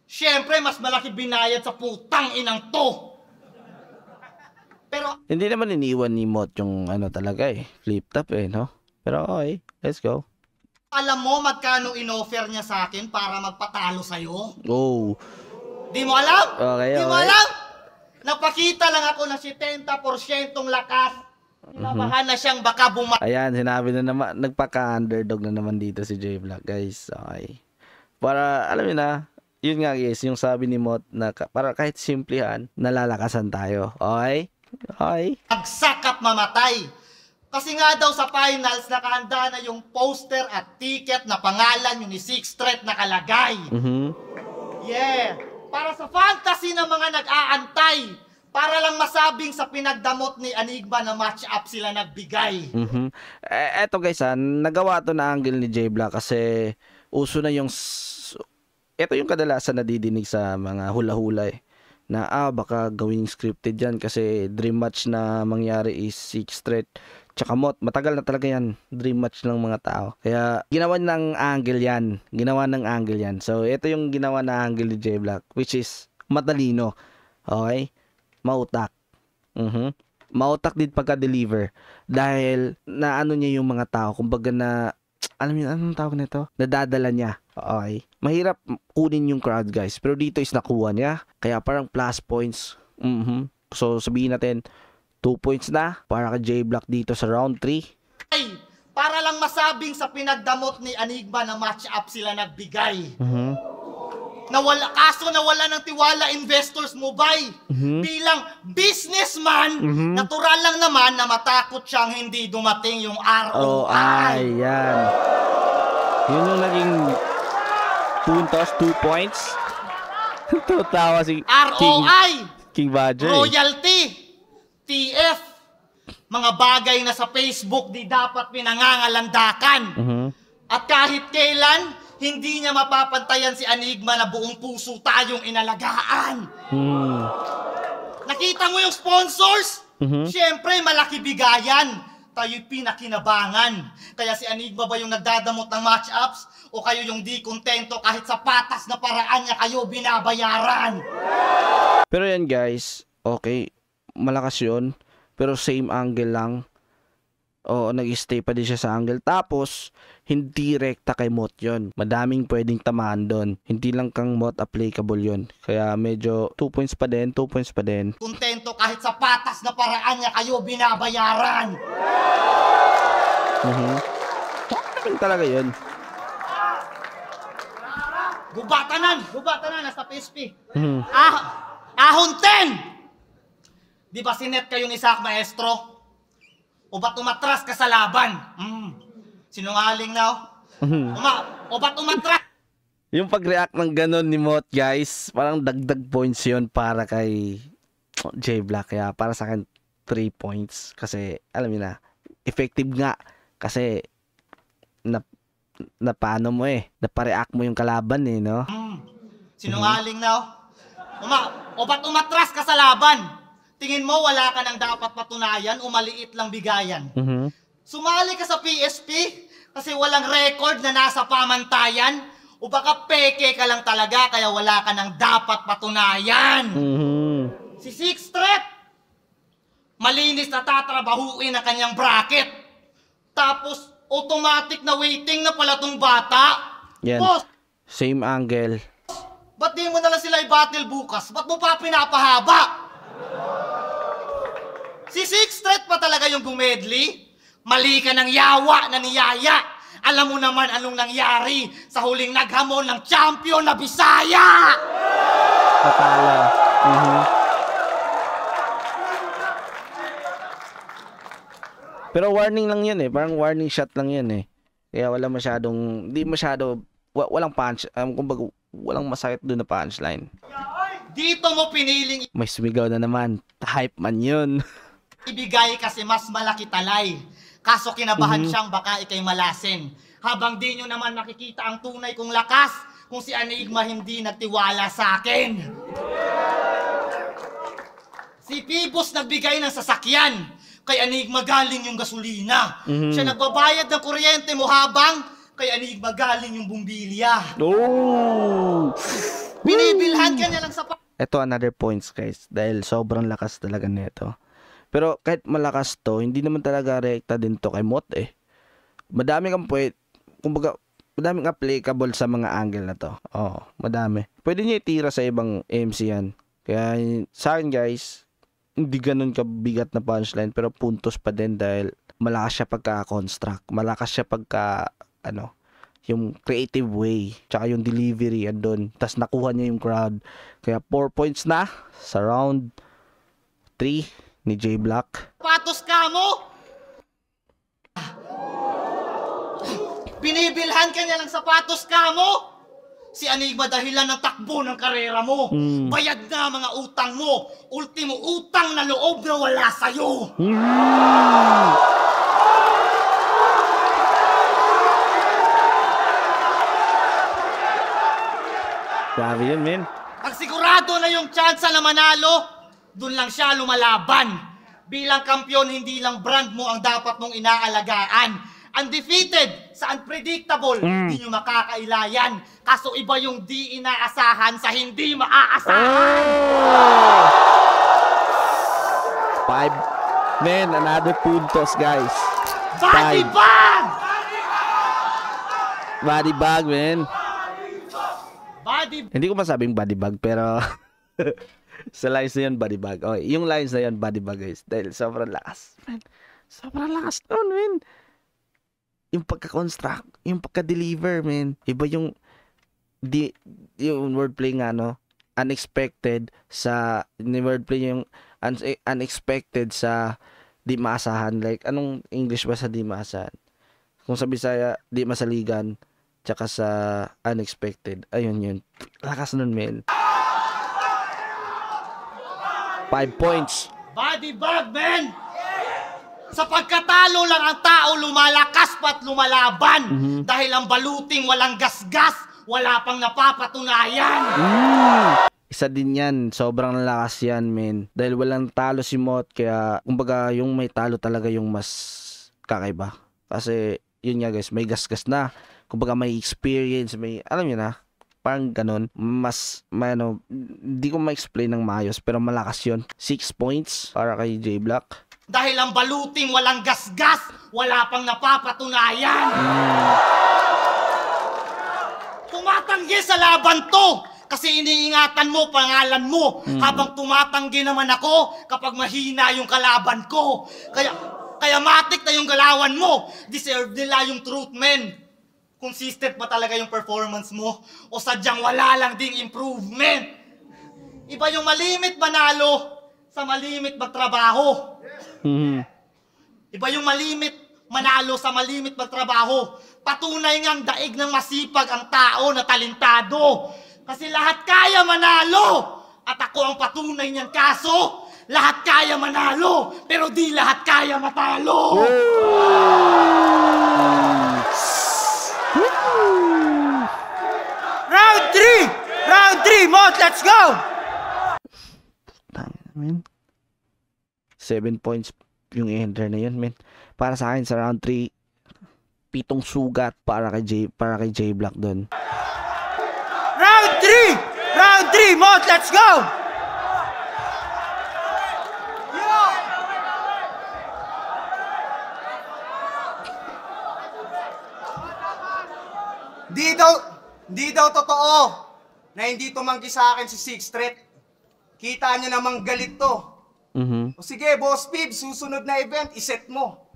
Speaker 2: Siyempre, mas malaki binayad sa putang inang to. Pero
Speaker 1: Hindi naman iniwan ni Mot yung ano talaga eh. Flip top eh, no? Pero okay, let's go.
Speaker 2: alam mo magkano inoffer niya sa akin para magpatalo sa'yo?
Speaker 1: Oh.
Speaker 2: Di mo alam?
Speaker 1: Okay,
Speaker 2: Di mo
Speaker 1: okay.
Speaker 2: alam? Napakita lang ako ng 70% lakas. Inabahan na siyang baka
Speaker 1: Ayan, sinabi na naman, nagpaka-underdog na naman dito si J Black, guys. Okay. Para, alam niyo na, yun nga guys, yung sabi ni Mot na para kahit simplihan, nalalakasan tayo. Okay? Okay?
Speaker 2: bagsak at mamatay. Kasi nga daw sa finals, nakahanda na yung poster at ticket na pangalan yung ni Sixth Threat nakalagay. Yeah. Para sa fantasy ng mga nag-aantay. Para lang masabing sa pinagdamot ni Enigma na match-up sila nagbigay.
Speaker 1: Eto guys nagawa to na angle ni J Black kasi uso na yung eto yung kadalasan nadidinig sa mga hula-hula eh. Na baka gawing scripted yan kasi dream match na mangyari is Sixth Threat tsaka Mot. Matagal na talaga yan. Dream match ng mga tao. Kaya ginawa ng angle yan. So ito yung ginawa na angle ni J Black which is matalino. Okay? Mautak. Mautak din pagka-deliver. Dahil naano niya yung mga tao. Kumbaga na, alam niyo, anong tawag nito? Nadadala niya. Okay. Mahirap kunin yung crowd guys. Pero dito is nakuha niya. Kaya parang plus points. So sabihin natin, 2 points na para kay J Black dito sa round 3.
Speaker 2: Ay, para lang masabing sa pinagdamot ni Enigma na match-up sila nagbigay. Kaso nawala ng tiwala investors mo, bay. Bilang businessman, natural lang naman na matakot siyang hindi dumating yung ROI.
Speaker 1: Yan. Yun yung naging puntos, 2 points. Tutawa si
Speaker 2: ROI,
Speaker 1: King Badger.
Speaker 2: royalty, TF, mga bagay na sa Facebook di dapat pinangangalandakan. At kahit kailan, hindi niya mapapantayan si Enigma na buong puso tayong inalagaan. Nakita mo yung sponsors? Siyempre, malaki bigayan. Tayo'y pinakinabangan. Kaya si Enigma ba yung nagdadamot ng match-ups? O kayo yung di kontento kahit sa patas na paraan niya kayo binabayaran?
Speaker 1: Pero yan guys, okay, malakas yun. Pero same angle lang. Oo, nag-stay pa din siya sa angle. Tapos, hindi rekta kay Mot yun. Madaming pwedeng tamaan doon. Hindi lang kang Mot applicable yun. Kaya medyo 2 points pa din, 2 points pa din.
Speaker 2: Kontento kahit sa patas na paraan niya kayo binabayaran.
Speaker 1: Talaga yun.
Speaker 2: Gubatanan, nasa PSP. Ahon 10! Di ba sinet kayo ni Sak Maestro? O ba't umatras ka sa laban? Sinungaling na o ba't umatras?
Speaker 1: Yung pag-react ng ganun ni Mot, guys, parang dagdag points yun para kay J Black. Kaya para sa akin, 3 points. Kasi, alam niyo na, effective nga. Kasi, na paano mo napareact mo yung kalaban no?
Speaker 2: Sinungaling na o ba't umatras ka sa laban? Tingin mo wala ka nang dapat patunayan o maliit lang bigayan? Sumali ka sa PSP kasi walang record na nasa pamantayan? O baka peke ka lang talaga kaya wala ka nang dapat patunayan? Si Sixth Threat, malinis na tatrabahuin ang kanyang bracket. Tapos automatic na waiting na pala tong bata.
Speaker 1: Yan.
Speaker 2: Boss,
Speaker 1: Same angle.
Speaker 2: ba't di mo nalang sila i-battle bukas? Ba't mo pa pinapahaba? Si Sixth Threat pa talaga yung gumedli? Mali ka ng yawa na niyaya. Alam mo naman anong nangyari sa huling naghamon ng champion na Bisaya!
Speaker 1: Patalo. Pero warning lang yun parang warning shot lang yun Kaya wala masyadong, walang punch, kumbaga walang masakit doon na punchline.
Speaker 2: Dito mo piniling
Speaker 1: May sumigaw na naman, hype man yun.
Speaker 2: ibigay kasi mas malaki talay. Kaso kinabahan siyang baka ikay malasin. Habang di nyo naman nakikita ang tunay kong lakas kung si Enigma hindi nagtiwala sa akin. Si Pibos nagbigay ng sasakyan. Kay Enigma galing yung gasolina. Siya nagbabayad ng kuryente mo habang kay Enigma galing yung bumbilya.
Speaker 1: Oh!
Speaker 2: Binibilhan ka niya ng sapatos.
Speaker 1: Ito another points guys dahil sobrang lakas talaga nito. Pero kahit malakas to, hindi naman talaga rekta din to kay Mot eh. Madami kang kumbaga madaming applicable sa mga angle na to. Oo, madami. Pwede niya itira sa ibang MC yan. Kaya sa akin guys, hindi ganun kabigat na punchline pero puntos pa din dahil malakas siya pagka-construct. Malakas siya pagka yung creative way, tsaka yung delivery andun. Tas nakuha niya yung crowd. Kaya 4 points na sa round 3 ni J Block.
Speaker 2: Sapatos ka mo? Binibilhan ka niya ng sapatos ka mo? Si Enigma dahilan ng takbo ng karera mo. Bayad na mga utang mo. Ultimo utang na loob na wala sa'yo.
Speaker 1: Grabe yun, men.
Speaker 2: Pag sigurado na yung chance na manalo, dun lang siya lumalaban. Bilang kampyon, hindi lang brand mo ang dapat mong inaalagaan. Undefeated sa unpredictable, hindi nyo makakailayan. Kaso iba yung di inaasahan sa hindi maaasahan.
Speaker 1: 5. Men, another puntos, guys.
Speaker 2: Body
Speaker 1: 5.
Speaker 2: bag!
Speaker 1: Body bag, men.
Speaker 2: Body
Speaker 1: Hindi ko masabing body bag, pero sa lines na yun, body bag. Okay, yung lines na yun, body bag, guys. Dahil sobrang lakas. Man, sobrang lakas nun, men. Yung pagka-construct, yung pagka-deliver, men. Iba yung wordplay nga, no? Unexpected sa, wordplay yung unexpected sa di maasahan. Like, anong English ba sa di maasahan? Kung sa Bisaya, di masaligan. Tsaka sa unexpected. Ayun yun. Lakas nun, men. 5 points.
Speaker 2: body bag, man! Sa pagkatalo lang ang tao lumalakas pa't lumalaban. Dahil ang baluting walang gasgas, wala pang napapatunayan.
Speaker 1: Isa din yan. Sobrang lakas yan, men. Dahil walang talo si Mot. Kaya, kumbaga, yung may talo talaga yung mas kakaiba. Kasi, yun nga guys, may gasgas na. Kumbaga, may experience, may, alam nyo na, parang ganun. Hindi ko ma-explain ng maayos, pero malakas yun. 6 points para kay J Block.
Speaker 2: Dahil ang baluting walang gasgas, wala pang napapatunayan. Tumatanggi sa laban to! Kasi iniingatan mo pangalan mo habang tumatanggi naman ako kapag mahina yung kalaban ko. Kaya matik na yung galawan mo. Deserve nila yung truth, men. Consistent ba talaga yung performance mo? O sadyang wala lang ding improvement? Iba yung malimit manalo sa malimit magtrabaho. Iba yung malimit manalo sa malimit magtrabaho. Patunay ngang daig ng masipag ang tao na talentado. Kasi lahat kaya manalo. At ako ang patunay niyang kaso. Lahat kaya manalo, pero di lahat kaya matalo.
Speaker 3: Round 3! Round 3, Mot! Let's go!
Speaker 1: 7 points yung ender na yun, men. Para sa akin sa round 3, 7 sugat para kay J Block doon.
Speaker 3: Round 3! Round 3, Mot! Let's go! Di daw totoo na hindi tumanggi sa akin si Sixth Street. Kita niyo namang galit to. O sige, Boss Pib, susunod na event, iset mo.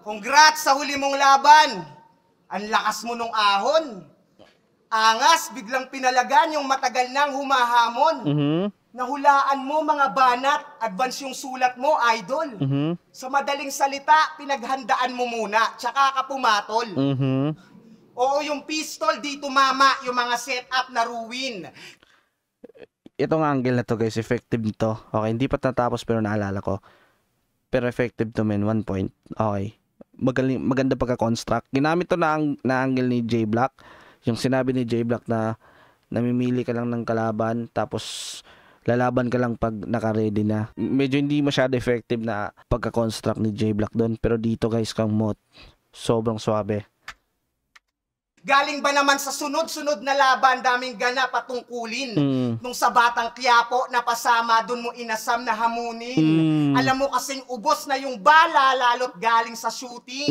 Speaker 3: Congrats sa huli mong laban. Ang lakas mo nung ahon. Angas, biglang pinalagan yung matagal nang humahamon. Nahulaan mo mga banat, advance yung sulat mo, idol. Sa madaling salita, pinaghandaan mo muna, tsaka ka pumatol. Oo, yung pistol, di tumama yung mga setup na ruin.
Speaker 1: Itong angle na to guys, effective to. Okay, hindi pa natapos pero naalala ko. Pero effective to, men, 1 point. Okay. Maganda pagka-construct. Ginamit to na angle ni J Block. Yung sinabi ni J Block na namimili ka lang ng kalaban, tapos lalaban ka lang pag naka-ready na. Medyo hindi masyado effective na pagka-construct ni J-Block doon. Pero dito guys, kang Moth, sobrang swabe.
Speaker 3: Galing ba naman sa sunod-sunod na laban, daming ganap at tungkulin. Nung sa Batang Quiapo, napasama, dun mo inasam na hamunin. Alam mo kasing ubos na yung bala, lalo't galing sa shooting.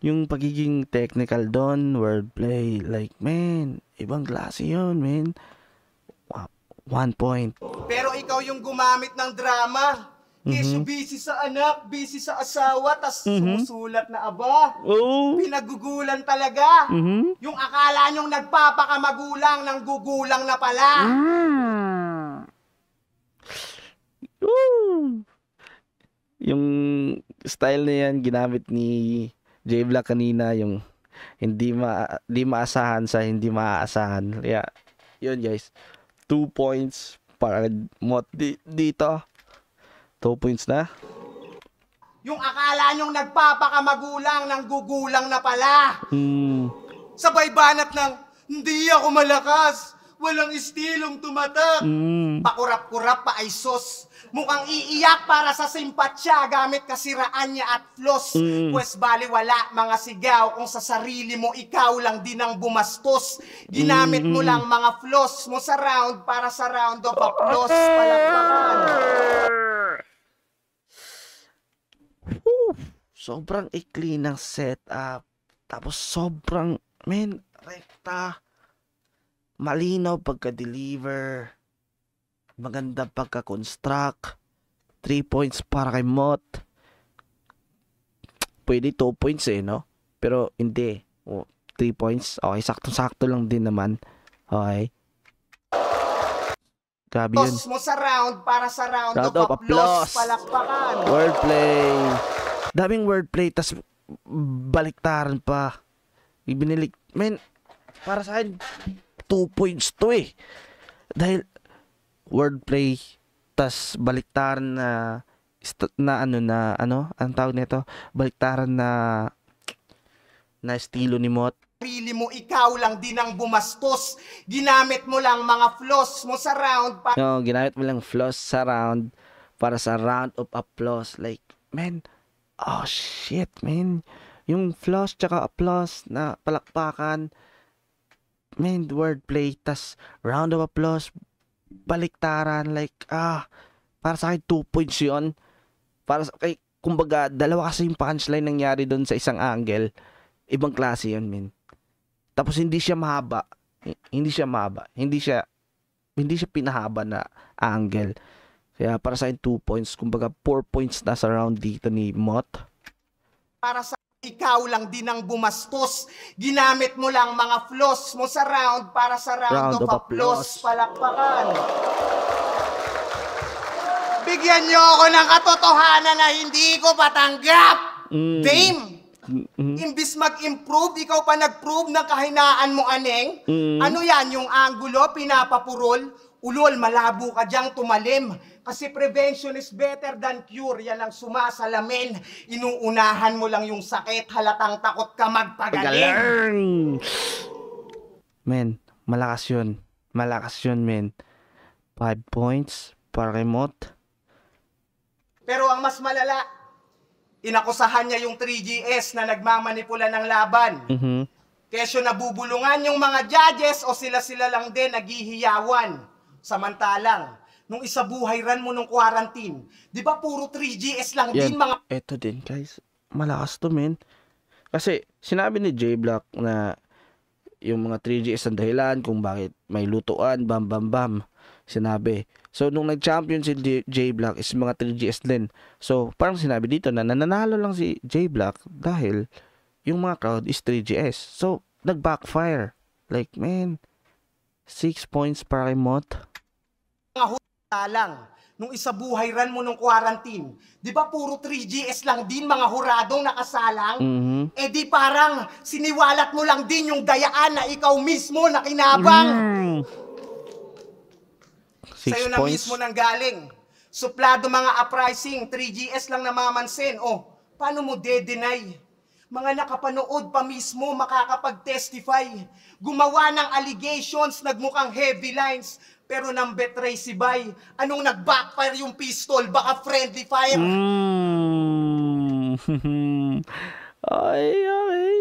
Speaker 1: Yung pagiging technical doon, wordplay, like, man, ibang klase yun, man. 1 point.
Speaker 3: Pero ikaw yung gumamit ng drama. Kesyo busy sa anak, busy sa asawa, tas sumusulat na aba. Pinagugulan talaga. Yung akala nyong nagpapakamagulang, nang gugulang na pala.
Speaker 1: Yung style na yan, ginamit ni J-Block kanina, yung hindi maasahan sa hindi maaasahan. Yeah, yun guys. 2 points para Moth dito. 2 points na.
Speaker 3: Yung akala nyong nagpapakamagulang, nang gugulang na pala. Sabay banat ng, hindi ako malakas. Walang istilong tumatak. Pakurap-kurap pa ay sos. Mukhang iiyak para sa simpatsya gamit kasiraan niya at flaws. Pues baliwala mga sigaw kung sa sarili mo ikaw lang din ang bumastos. Ginamit mo lang mga flaws mo sa round para sa round of applause. Palakpakan.
Speaker 1: Sobrang ikli ng setup. Tapos sobrang, rekta. Malinaw pagka-deliver. Maganda pagka-construct. 3 points para kay Moth. Pwede 2 points no? Pero hindi. 3 points. Okay, sakto-sakto lang din naman. Okay. Grabe yun.
Speaker 3: Toss mo sa round para sa round of applause. Palakpakan.
Speaker 1: Wordplay. Daming wordplay. Tas baliktaran pa. Ibinilik. Para sa akin, 2 points to Dahil wordplay tas baliktaran ang tawag nito, baliktaran na estilo ni Moth.
Speaker 3: Sarili mo ikaw lang din ang bumastos. Ginamit mo lang mga flaws mo sa round
Speaker 1: ginamit mo lang flaws sa round para sa round of applause. Like, oh shit, yung flaws tsaka applause na palakpakan, wordplay tas round of applause, baliktaran, like, para sa akin 2 points yun. Para sa kumbaga, dalawa kasi yung punchline nangyari doon sa isang angle. Ibang klase yun, Tapos hindi siya mahaba. Hindi siya pinahaba na angle. Kaya para sa akin 2 points. Kumbaga 4 points na sa round dito ni Moth.
Speaker 3: Para sa ikaw lang din ang bumastos. Ginamit mo lang mga flaws mo sa round para sa round of applause. Palakpakan. Bigyan niyo ako ng katotohanan na hindi ko patanggap. Dame, imbis mag-improve, ikaw pa nag-prove ng kahinaan mo, aneng. Ano yan, yung angulo, pinapapurol? Ulol, malabo ka diyang tumalim. Kasi prevention is better than cure. Yan ang sumasalamin. Inuunahan mo lang yung sakit. Halatang takot ka magpagaling.
Speaker 1: Malakas yun. Malakas yun, 5 points para kay Moth.
Speaker 3: Pero ang mas malala, inakusahan niya yung 3GS na nagmamanipula ng laban. Kesyo nabubulungan yung mga judges o sila-sila lang din naghihiyawan. Samantalang, nung isabuhay ran mo nung quarantine, di ba puro 3GS lang din mga...
Speaker 1: Eto din guys, malakas to Kasi sinabi ni J-Block na yung mga 3GS ang dahilan kung bakit may lutuan, bam bam bam. Sinabi. So nung nag-champion si J-Block is mga 3GS din. So parang sinabi dito na nananalo lang si J-Block dahil yung mga crowd is 3GS. So nag-backfire. Like 6 points para kay Moth.
Speaker 3: Lang, nung isabuhay ran mo nung quarantine, di ba puro 3GS lang din mga huradong nakasalang? Eh di parang siniwalat mo lang din yung dayaan na ikaw mismo na kinabang. Sa'yo na mismo nang galing. Suplado mga uprising, 3GS lang namamansin. Paano mo de-deny? Mga nakapanood pa mismo makakapag-testify. Gumawa ng allegations, nagmukhang heavy lines. pero nang betray si Bay. Anong nag-backfire yung pistol? Baka friendly fire.
Speaker 1: Okay, okay.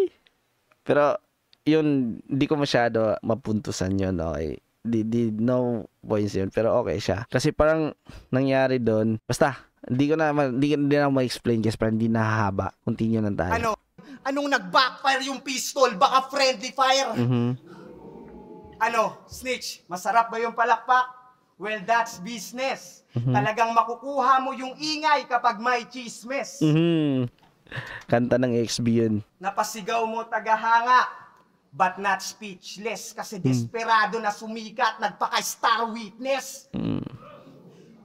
Speaker 1: Pero, yun, di ko masyado mapuntusan yun, okay. No points yun, pero okay siya. Kasi parang nangyari doon, basta, hindi na ma-explain kasi parang hindi nahahaba. Continue lang tayo.
Speaker 3: Anong nag-backfire yung pistol? Baka friendly fire. Snitch, masarap ba yung palakpak? Well, that's business. Talagang makukuha mo yung ingay kapag may chismes.
Speaker 1: Kanta ng XB yun.
Speaker 3: Napasigaw mo tagahanga, but not speechless. Kasi desperado na sumikat, nagpaka-star witness.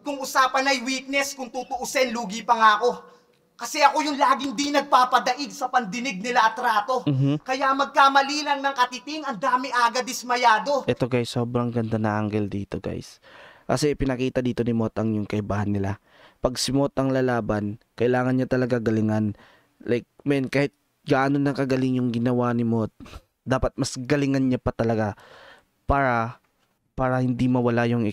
Speaker 3: Kung usapan ay weakness, kung tutuusin, lugi pa nga ako. Kasi ako yung laging di nagpapadaig sa pandinig nila at rato. Kaya magkamali lang ng katiting, ang dami agad dismayado.
Speaker 1: Ito guys, sobrang ganda na angle dito guys. Kasi pinakita dito ni Motang yung kaibahan nila. Pag si Motang lalaban, kailangan niya talaga galingan. Like, men, kahit gaano na kagaling yung ginawa ni Mot, dapat mas galingan niya pa talaga para hindi mawala yung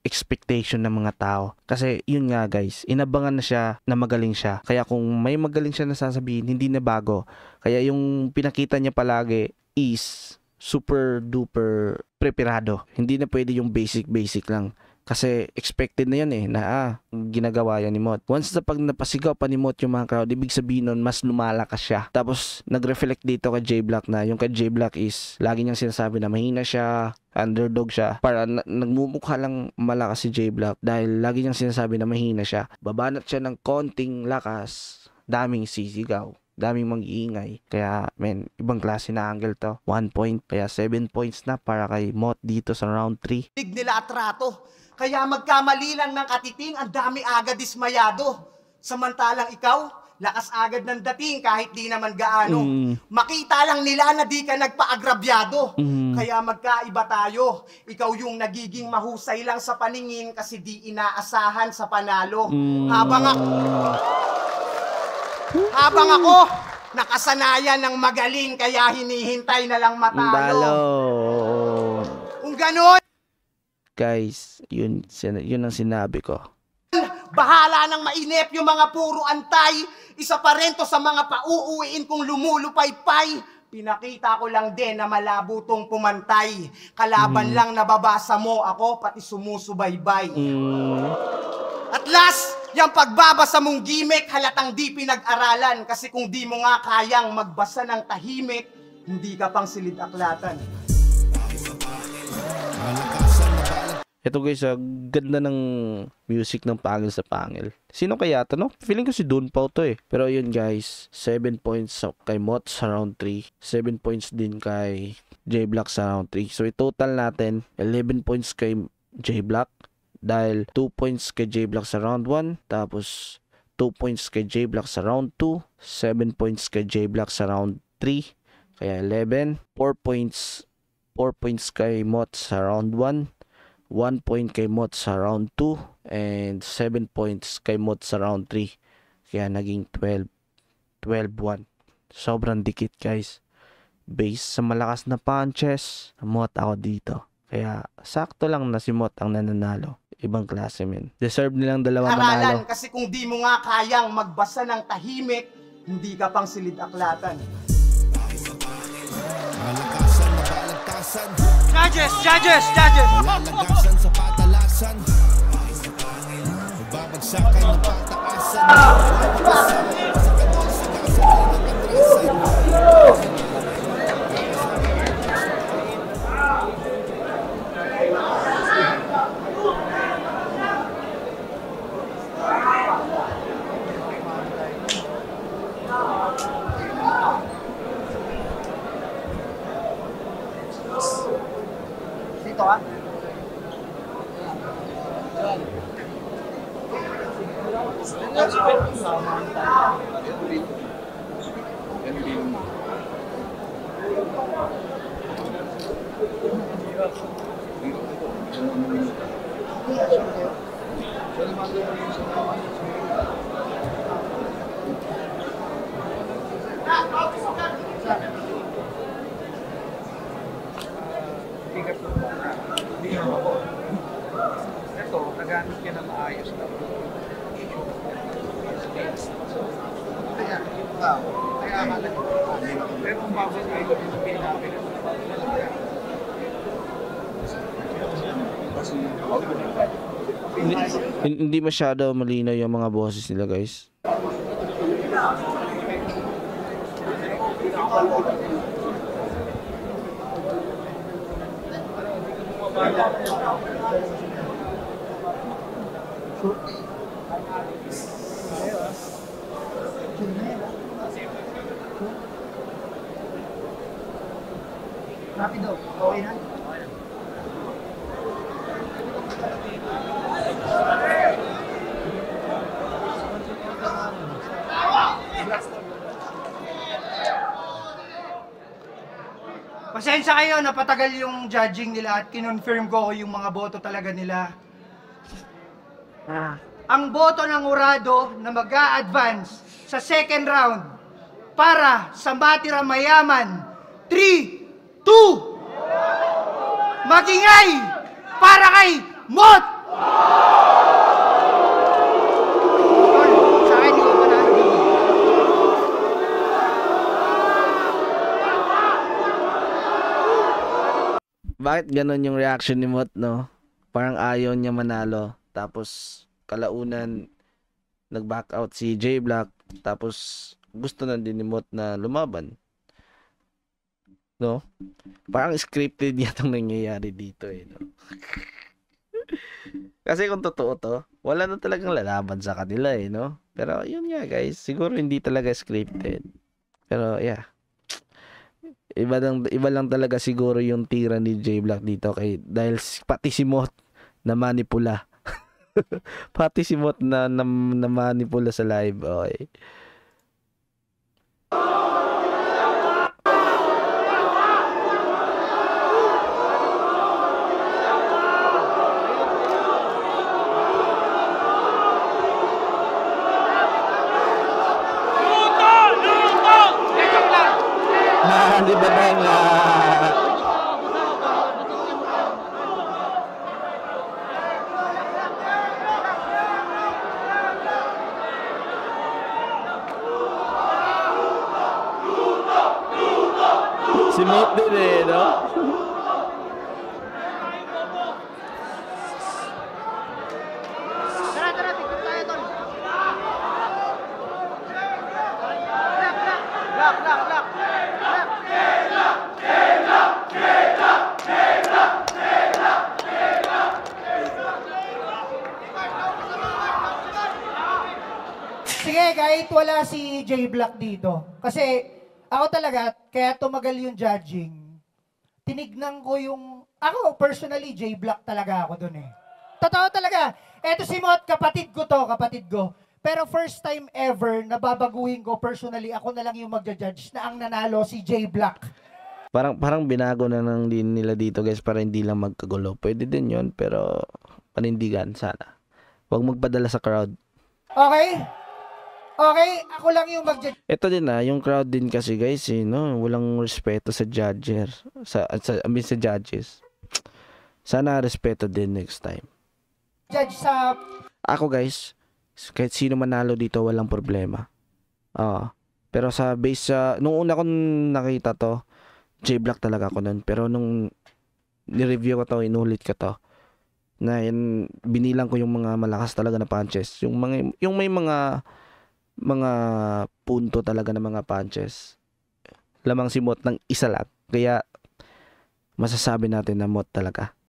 Speaker 1: expectation ng mga tao. Kasi yun nga guys, inabangan na siya na magaling siya. Kaya kung may magaling siya na sasabihin, hindi na bago. Kaya yung pinakita niya palagi is super duper preparado. Hindi na pwede yung basic lang. Kasi expected na yun na ginagawa yan ni Mot. Once na pag napasigaw pa ni Mot yung mga crowd, ibig sabihin nun, mas lumalakas siya. Tapos, nag-reflect dito kay J-Block na, yung kay J-Block is, lagi niyang sinasabi na mahina siya, underdog siya. Para nagmumukha lang malakas si J-Block dahil lagi niyang sinasabi na mahina siya. Babanat siya ng konting lakas, daming sisigaw, daming mag-iingay. Kaya, ibang klase na angle to. 1 point, kaya 7 points na para kay Mot dito sa round 3.
Speaker 3: Nila at rato. Kaya magkamali lang ng katiting, ang dami agad dismayado. Samantalang ikaw, lakas agad ng dating kahit di naman gaano. Makita lang nila na di ka nagpa-agrabyado. Kaya magkaiba tayo. Ikaw yung nagiging mahusay lang sa paningin kasi di inaasahan sa panalo. Habang ako, nakasanayan ng magaling kaya hinihintay na lang matalo. Kung ganon,
Speaker 1: guys, yun ang sinabi ko.
Speaker 3: bahala nang mainip yung mga puro antay. Isa pa rin to sa mga pauuwiin kung lumulupaypay. Pinakita ko lang din na malabo tong pumantay. Kalaban lang nababasa mo ako, pati sumusubaybay. At last, yung pagbabasa mong gimmick, halatang di pinag-aralan. Kasi kung di mo nga kayang magbasa ng tahimik, hindi ka pang silid-aklatan.
Speaker 1: Ito guys, ganda ng music ng Pangil sa Pangil. Sino kaya ito, no? Feeling ko si Don Pao to Pero yun guys, 7 points kay Mot sa round 3. 7 points din kay J-Block sa round 3. So i-total natin, 11 points kay J-Block. Dahil 2 points kay J-Block sa round 1. Tapos 2 points kay J-Block sa round 2. 7 points kay J-Block sa round 3. Kaya 11. 4 points kay Mot sa round 1. 1 point kay Mot sa round 2 and 7 points kay Mot sa round 3. Kaya naging 12-1. Sobrang dikit guys. Based sa malakas na punches, Mot ako dito. Kaya sakto lang na si Mot ang nananalo. Ibang klase men. Deserve nilang dalawa manalo.
Speaker 3: Kasi kung di mo nga kayang magbasa ng tahimik, hindi ka pang silid-aklatan. Judges!
Speaker 4: Lalagasan sa patalasan. Magbabagsakan ng pataasan.
Speaker 3: Dito ah.
Speaker 5: nagamit ka na maayos na. Kaya akala ko. Pero kung bago kayo, hindi namin.
Speaker 1: Hindi masyado malinaw yung mga boses nila, guys.
Speaker 3: Rapido, okay na? Pasensya kayo, napatagal yung judging nila at kinonfirm ko yung mga boto talaga nila. Ang boto ng Urado na mag-a-advance sa second round para sa Matira Mayaman, 3, 2, magingay para kay Mot! Sa akin, yung panalo.
Speaker 1: Bakit ganun yung reaction ni Mot, no? Parang ayaw niya manalo. Tapos, kalaunan, nag-back out si J Black. Tapos, gusto na din ni Mot na lumaban. No? Parang scripted yatang nangyayari dito, eh, no? Kasi kung totoo to, wala na talagang lalaban sa kanila, eh, no? Pero, yun nga, guys. Siguro hindi talaga scripted. Pero, yeah. Iba lang talaga siguro yung tira ni J Black dito dahil pati si Mot na manipula. Pati si Mot na manipula sa live. Okay. Di ba nga? Si Mot din eh, no?
Speaker 3: Tara, tignan tayo, tol. Lock. Sige, kahit wala si J Black dito. Kasi ako talaga, kaya tumagal yung judging, tinignan ko yung, ako personally, J Black talaga ako dun eh. Totoo talaga. Eto si Mot, kapatid ko. Pero first time ever, nababaguhin ko personally, ako na lang yung magja-judge na ang nanalo si J Black.
Speaker 1: Parang binago na lang din nila dito, guys, para hindi lang magkagulo. Pwede din yun, pero panindigan sana. Huwag magpadala sa crowd.
Speaker 3: Okay, ako lang yung mag-judge.
Speaker 1: Ito din yung crowd din kasi, guys, no? Walang respeto sa judges. Sa judges. Sana respeto din next time.
Speaker 3: Judge sa...
Speaker 1: Ako, guys, kahit sino manalo dito, walang problema. Pero sa base nung una kong nakita to, J Black talaga ako nun. Pero nung ni-review ko to, inulit ko to, na binilang ko yung mga malakas talaga na punches. Yung may mga punto talaga na mga punches. Lamang si Mot ng isa lang. Kaya masasabi natin na Mot talaga.